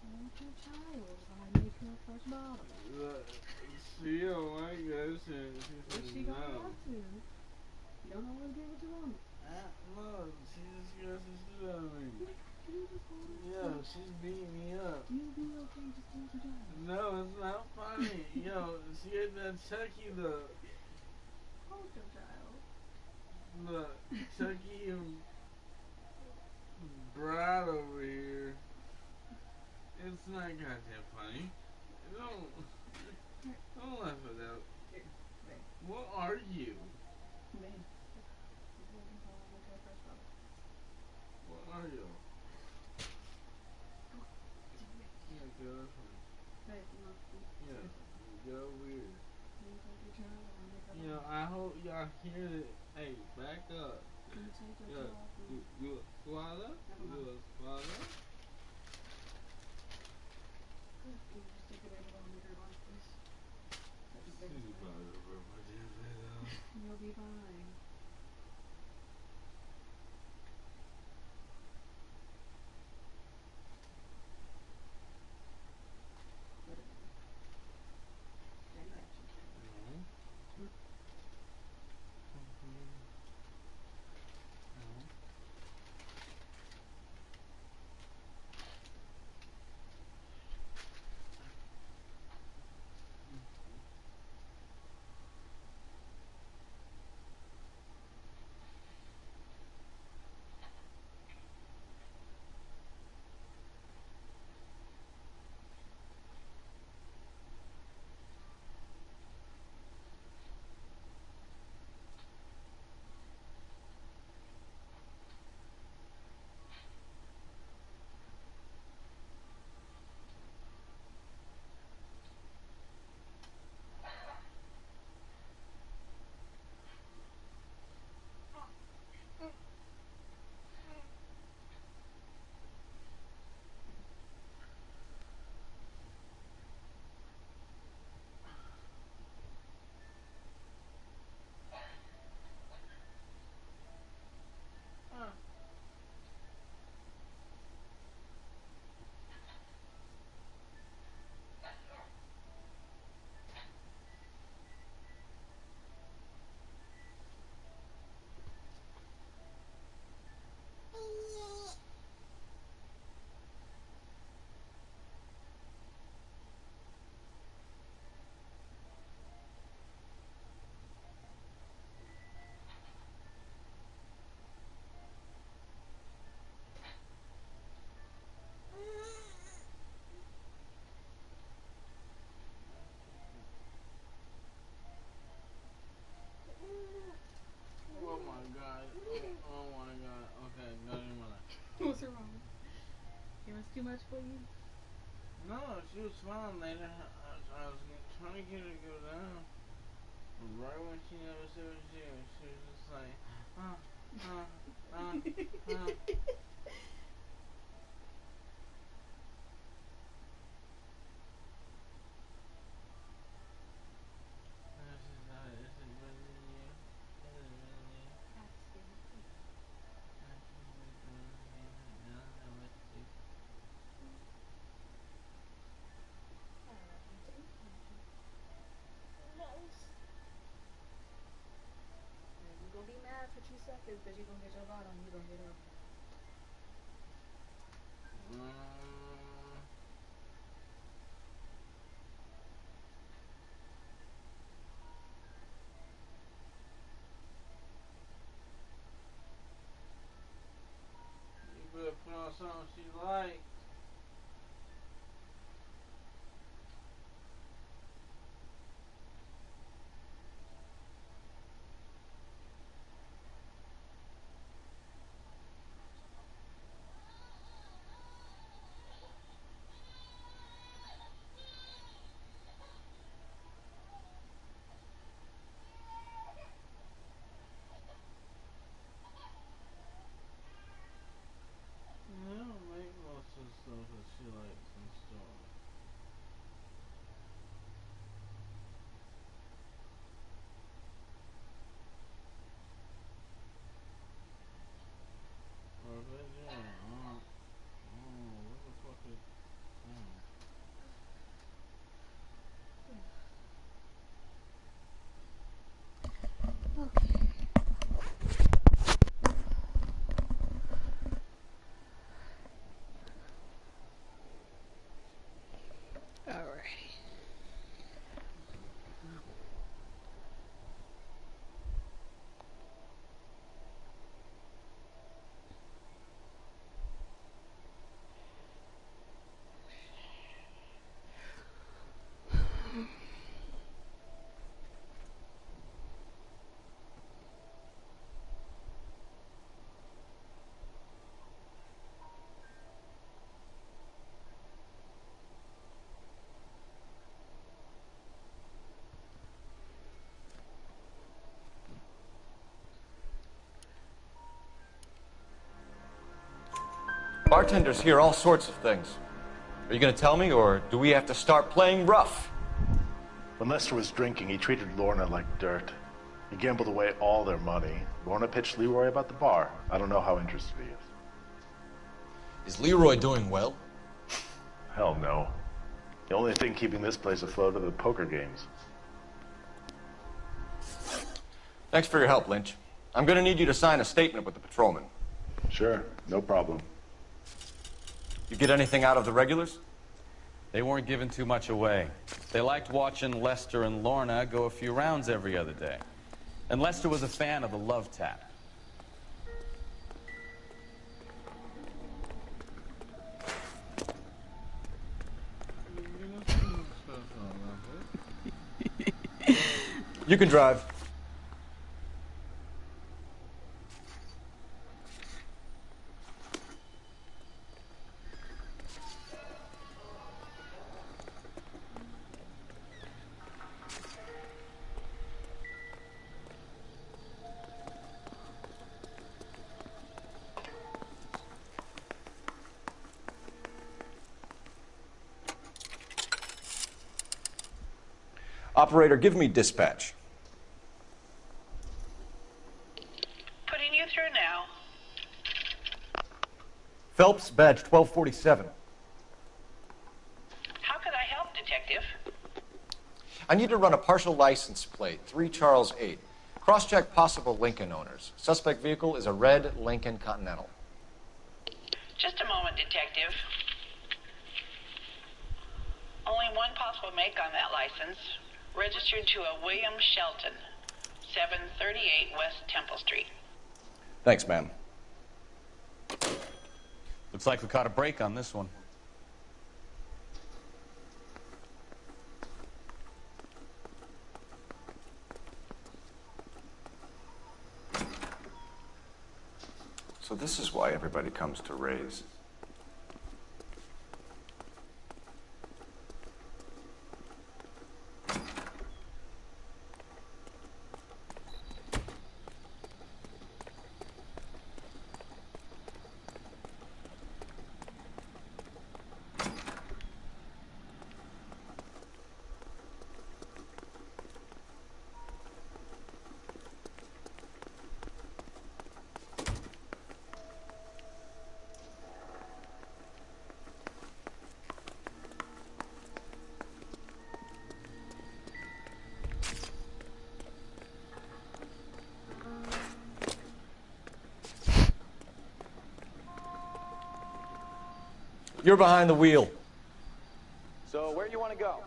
Not your child. I make her touch bottom. She don't like that shit. She What's said she gonna no. have to? You don't always get what you want. Look, she just scares the shit out of me. You just want Yo, she's beating me up. You'll be okay. Just close your eyes. No, it's not funny. Yo, she had that Chucky look. Hold your child. Look, Chucky and Brad over here. It's not goddamn funny. Don't laugh at that. What are you? Man. What are you? Yeah, get up Hey, Yeah, get over here. You Yo, I hope y'all hear it. Hey, back up. Can you take your Yo, jaw off? you a squatter? You a squatter? Can you just take it out of your lunch, please? You'll be fine. Oh my god. Oh my god. Okay, no, never mind. What's wrong? It was too much for you? No, she was fine later. I was trying to get her to go down. Right when she never said what she was just like, You're gonna be mad for 2 seconds, but you're gonna get your bottom, you're gonna get up. you better put on something she likes. That don't make no sense bartenders hear all sorts of things. Are you going to tell me, or do we have to start playing rough? When Lester was drinking, he treated Lorna like dirt. He gambled away all their money. Lorna pitched Leroy about the bar. I don't know how interested he is. Is Leroy doing well? Hell no. The only thing keeping this place afloat are the poker games. Thanks for your help, Lynch. I'm going to need you to sign a statement with the patrolman. Sure, no problem. You get anything out of the regulars? They weren't giving too much away. They liked watching Lester and Lorna go a few rounds every other day. And Lester was a fan of the love tap. You can drive. Operator, give me dispatch. Putting you through now. Phelps, badge 1247. How could I help, Detective? I need to run a partial license plate, 3 Charles 8. Cross-check possible Lincoln owners. Suspect vehicle is a red Lincoln Continental. Just a moment, Detective. Only one possible make on that license. Registered to a William Shelton, 738 West Temple Street. Thanks, ma'am. Looks like we caught a break on this one. So this is why everybody comes to Ray's. You're behind the wheel. So, where do you want to go?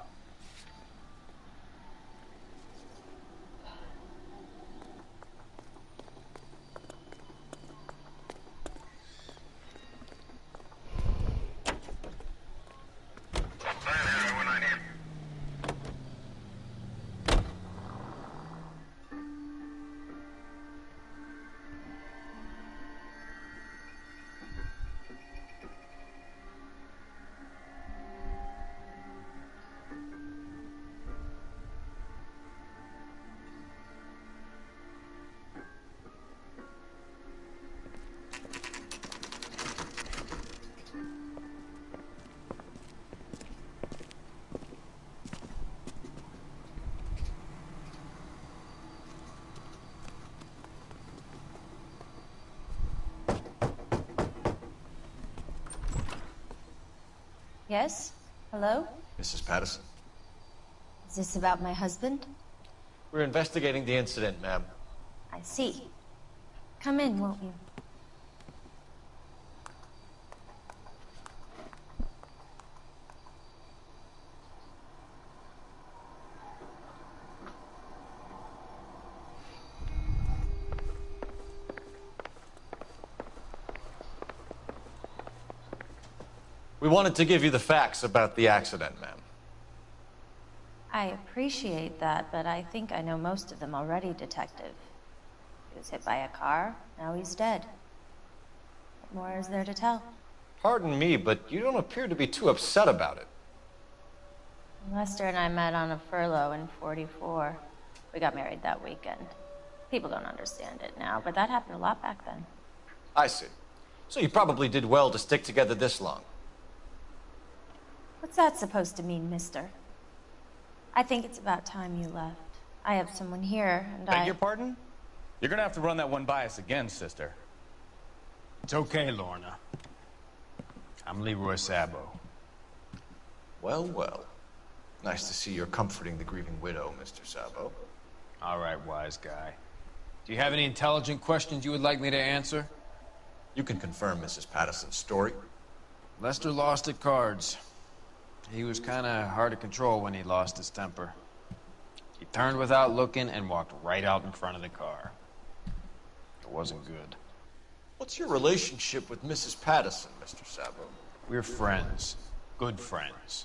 Yes? Hello? Mrs. Patterson. Is this about my husband? We're investigating the incident, ma'am. I see. Come in, won't you? We wanted to give you the facts about the accident, ma'am. I appreciate that, but I think I know most of them already, Detective. He was hit by a car, now he's dead. What more is there to tell? Pardon me, but you don't appear to be too upset about it. Lester and I met on a furlough in '44. We got married that weekend. People don't understand it now, but that happened a lot back then. I see. So you probably did well to stick together this long. What's that supposed to mean, mister? I think it's about time you left. I have someone here, and Beg your pardon? You're gonna have to run that one by us again, sister. It's okay, Lorna. I'm Leroy Sabo. Well, well. Nice to see you're comforting the grieving widow, Mr. Sabo. All right, wise guy. Do you have any intelligent questions you would like me to answer? You can confirm Mrs. Patterson's story. Lester lost at cards. He was kind of hard to control when he lost his temper. He turned without looking and walked right out in front of the car. It wasn't good. What's your relationship with Mrs. Patterson, Mr. Sabo? We're friends. Good friends.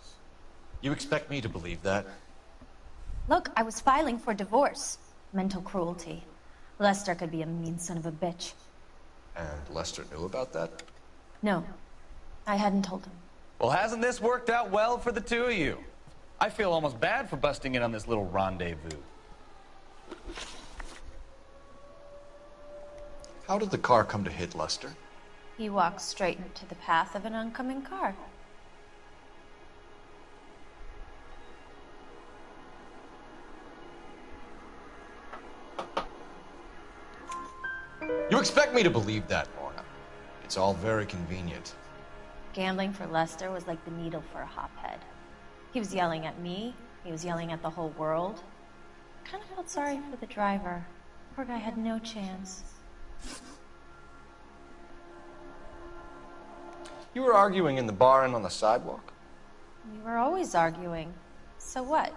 You expect me to believe that? Look, I was filing for divorce. Mental cruelty. Lester could be a mean son of a bitch. And Lester knew about that? No, I hadn't told him. Well, hasn't this worked out well for the two of you? I feel almost bad for busting in on this little rendezvous. How did the car come to hit Lester? He walked straight into the path of an oncoming car. You expect me to believe that, Lorna? It's all very convenient. Gambling for Lester was like the needle for a hophead. He was yelling at me. He was yelling at the whole world. I kind of felt sorry for the driver. Poor guy had no chance. You were arguing in the bar and on the sidewalk? We were always arguing. So what?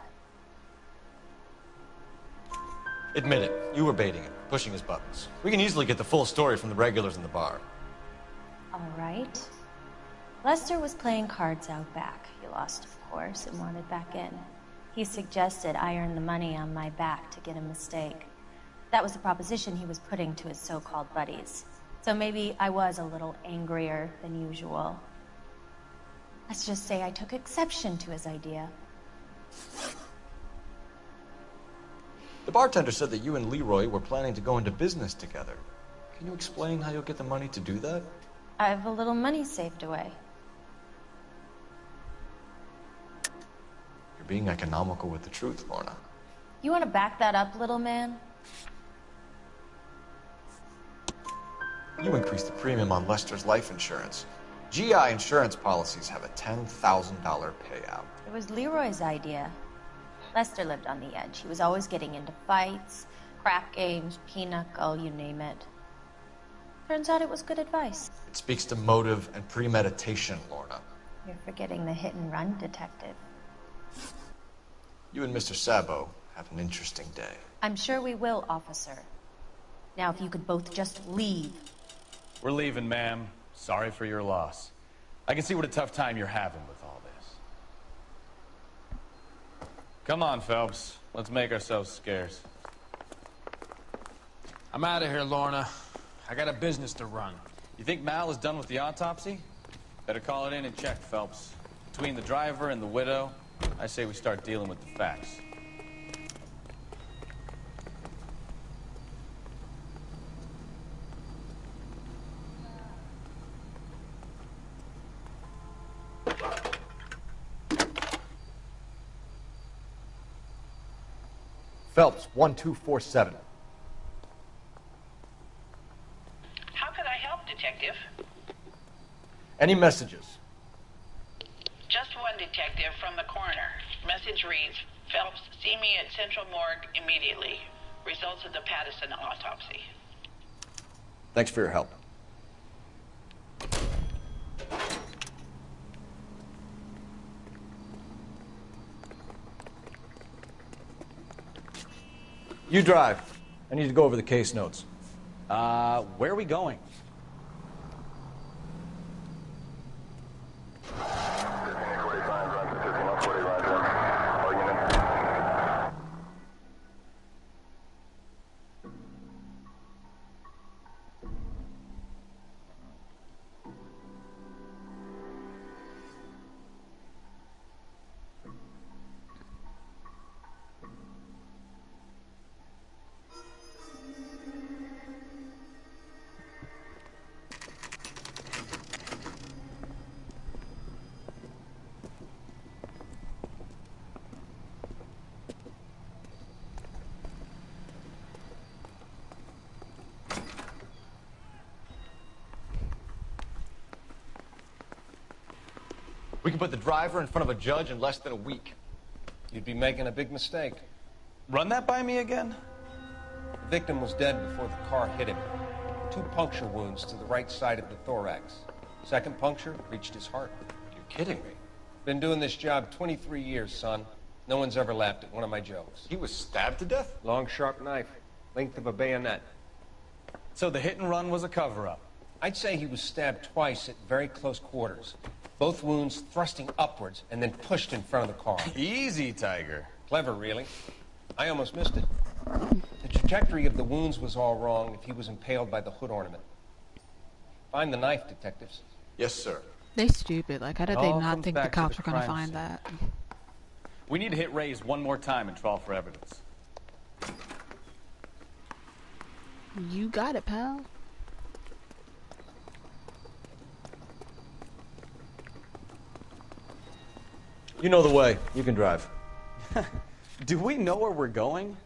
Admit it, you were baiting him, pushing his buttons. We can easily get the full story from the regulars in the bar. All right. Lester was playing cards out back. He lost, of course, and wanted back in. He suggested I earn the money on my back to get a mistake. That was the proposition he was putting to his so-called buddies. So maybe I was a little angrier than usual. Let's just say I took exception to his idea. The bartender said that you and Leroy were planning to go into business together. Can you explain how you'll get the money to do that? I have a little money saved away. You're being economical with the truth, Lorna. You want to back that up, little man? You increased the premium on Lester's life insurance. GI insurance policies have a $10,000 payout. It was Leroy's idea. Lester lived on the edge. He was always getting into fights, crap games, pinochle, you name it. Turns out it was good advice. It speaks to motive and premeditation, Lorna. You're forgetting the hit-and-run detective. You and Mr. Sabo have an interesting day. I'm sure we will, officer. Now, if you could both just leave. We're leaving, ma'am. Sorry for your loss. I can see what a tough time you're having with all this. Come on, Phelps. Let's make ourselves scarce. I'm out of here, Lorna. I got a business to run. You think Mal is done with the autopsy? Better call it in and check, Phelps. Between the driver and the widow, I say we start dealing with the facts. Phelps, 1247. How could I help, Detective? Any messages? Just one, Detective, from the coroner. Message reads, Phelps, see me at Central Morgue immediately. Results of the Patterson autopsy. Thanks for your help. You drive. I need to go over the case notes. Where are we going? We can put the driver in front of a judge in less than a week. You'd be making a big mistake. Run that by me again? The victim was dead before the car hit him. 2 puncture wounds to the right side of the thorax. Second puncture reached his heart. You're kidding me. Been doing this job 23 years, son. No one's ever laughed at one of my jokes. He was stabbed to death? Long, sharp knife. Length of a bayonet. So the hit and run was a cover-up? I'd say he was stabbed twice at very close quarters. Both wounds thrusting upwards and then pushed in front of the car. Easy, Tiger. Clever, really. I almost missed it. The trajectory of the wounds was all wrong if he was impaled by the hood ornament. Find the knife, detectives. Yes, sir. They stupid. Like, how did they All not comes think the back to cops the were going to crime find scene. that? We need to hit Ray's one more time and trial for evidence. You got it, pal. You know the way. You can drive. Do we know where we're going?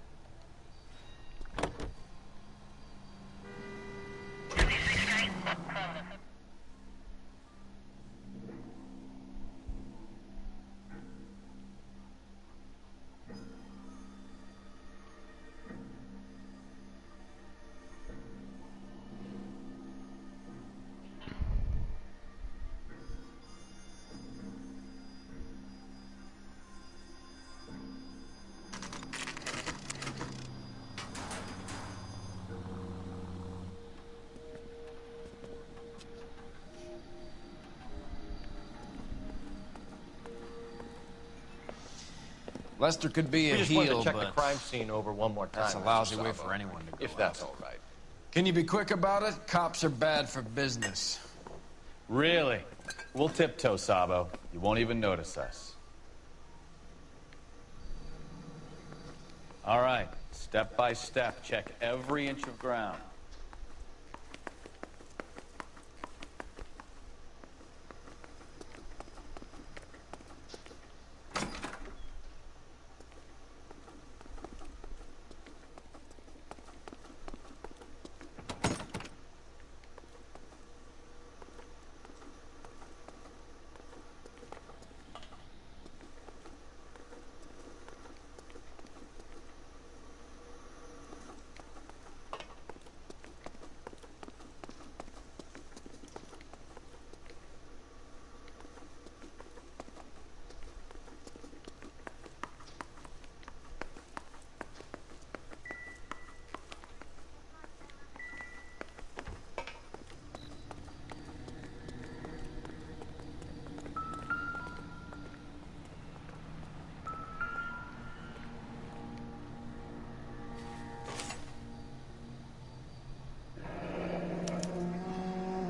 Lester could be a We just wanted heel, to check the but crime scene over one more time. that's a Mr. lousy way Sabo. for anyone to go If that's out. all right. Can you be quick about it? Cops are bad for business. Really? We'll tiptoe, Sabo. You won't even notice us. All right, step by step, check every inch of ground.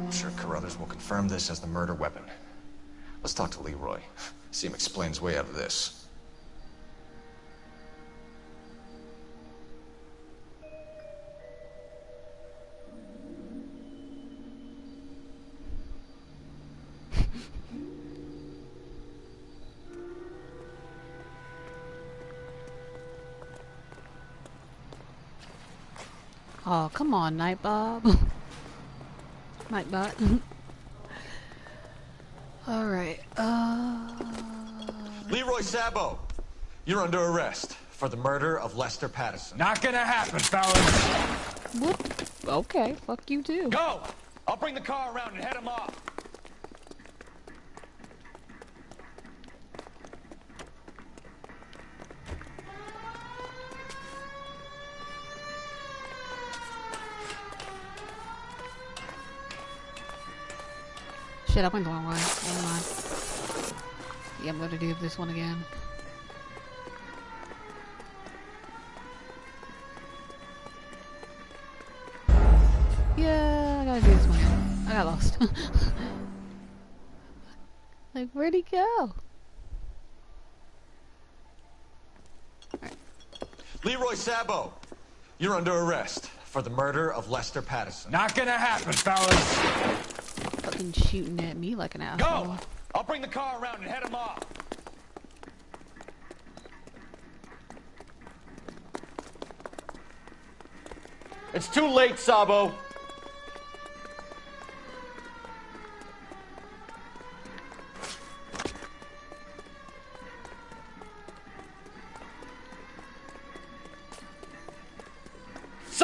I'm sure Carruthers will confirm this as the murder weapon. Let's talk to Leroy. See him explain his way out of this. Oh, come on, Nightbob. Nightbot. Alright, Leroy Sabo, you're under arrest for the murder of Lester Patterson. Not gonna happen, fellas. Whoop. Okay, fuck you too. Go! I'll bring the car around and head him off. Shit, I went the wrong way. Never mind. Yeah, I'm gonna do this one again. Yeah, I gotta do this one. I got lost. Like, where'd he go? Leroy Sabo, you're under arrest for the murder of Lester Patterson. Not gonna happen, fellas. Fucking shooting at me like an asshole. Go! I'll bring the car around and head him off. It's too late, Sabo.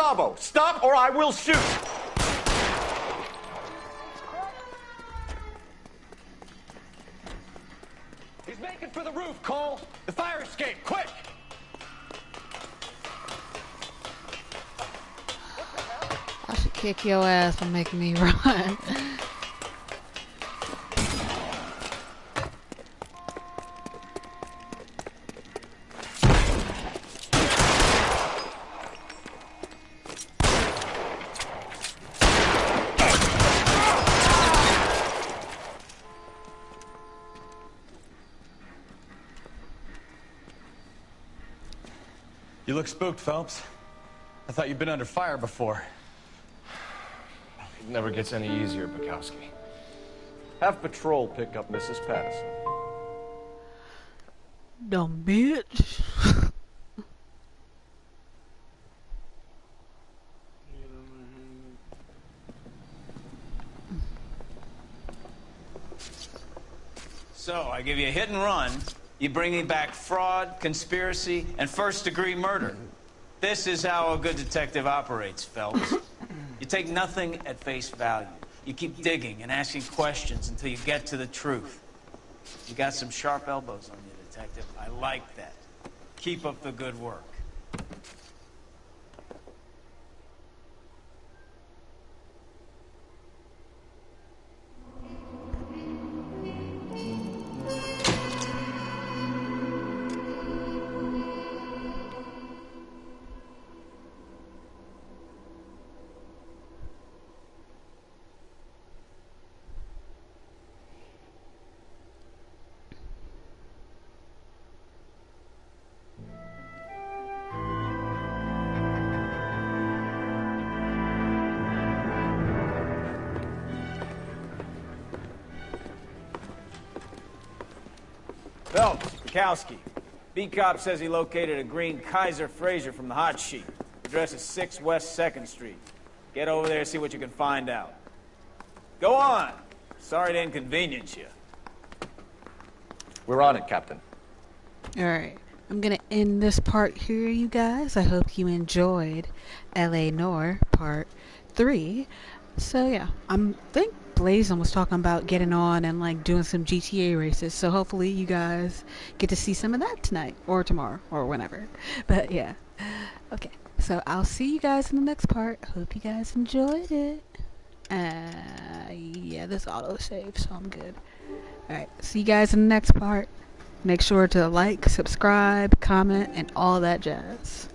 Sabo, stop or I will shoot! He's making for the roof, Cole! The fire escape, quick! I should kick your ass for making me run. You look spooked, Phelps. I thought you'd been under fire before. It never gets any easier, Bukowski. Have patrol pick up Mrs. Patterson. Dumb bitch. So, I give you a hit and run. You bring me back fraud, conspiracy, and first-degree murder. This is how a good detective operates, Phelps. You take nothing at face value. You keep digging and asking questions until you get to the truth. You got some sharp elbows on you, detective. I like that. Keep up the good work. Phelps, Bukowski. B-Cop says he located a green Kaiser Fraser from the hot sheet. Address is 6 West 2nd Street. Get over there and see what you can find out. Go on. Sorry to inconvenience you. We're on it, Captain. Alright, I'm gonna end this part here, you guys. I hope you enjoyed L.A. Noire Part 3. So yeah, I think Blazen was talking about getting on and like doing some GTA races. So hopefully you guys get to see some of that tonight or tomorrow or whenever. But yeah, okay. So I'll see you guys in the next part. Hope you guys enjoyed it. Yeah, this auto save, so I'm good. Alright, see you guys in the next part. Make sure to like, subscribe, comment, and all that jazz.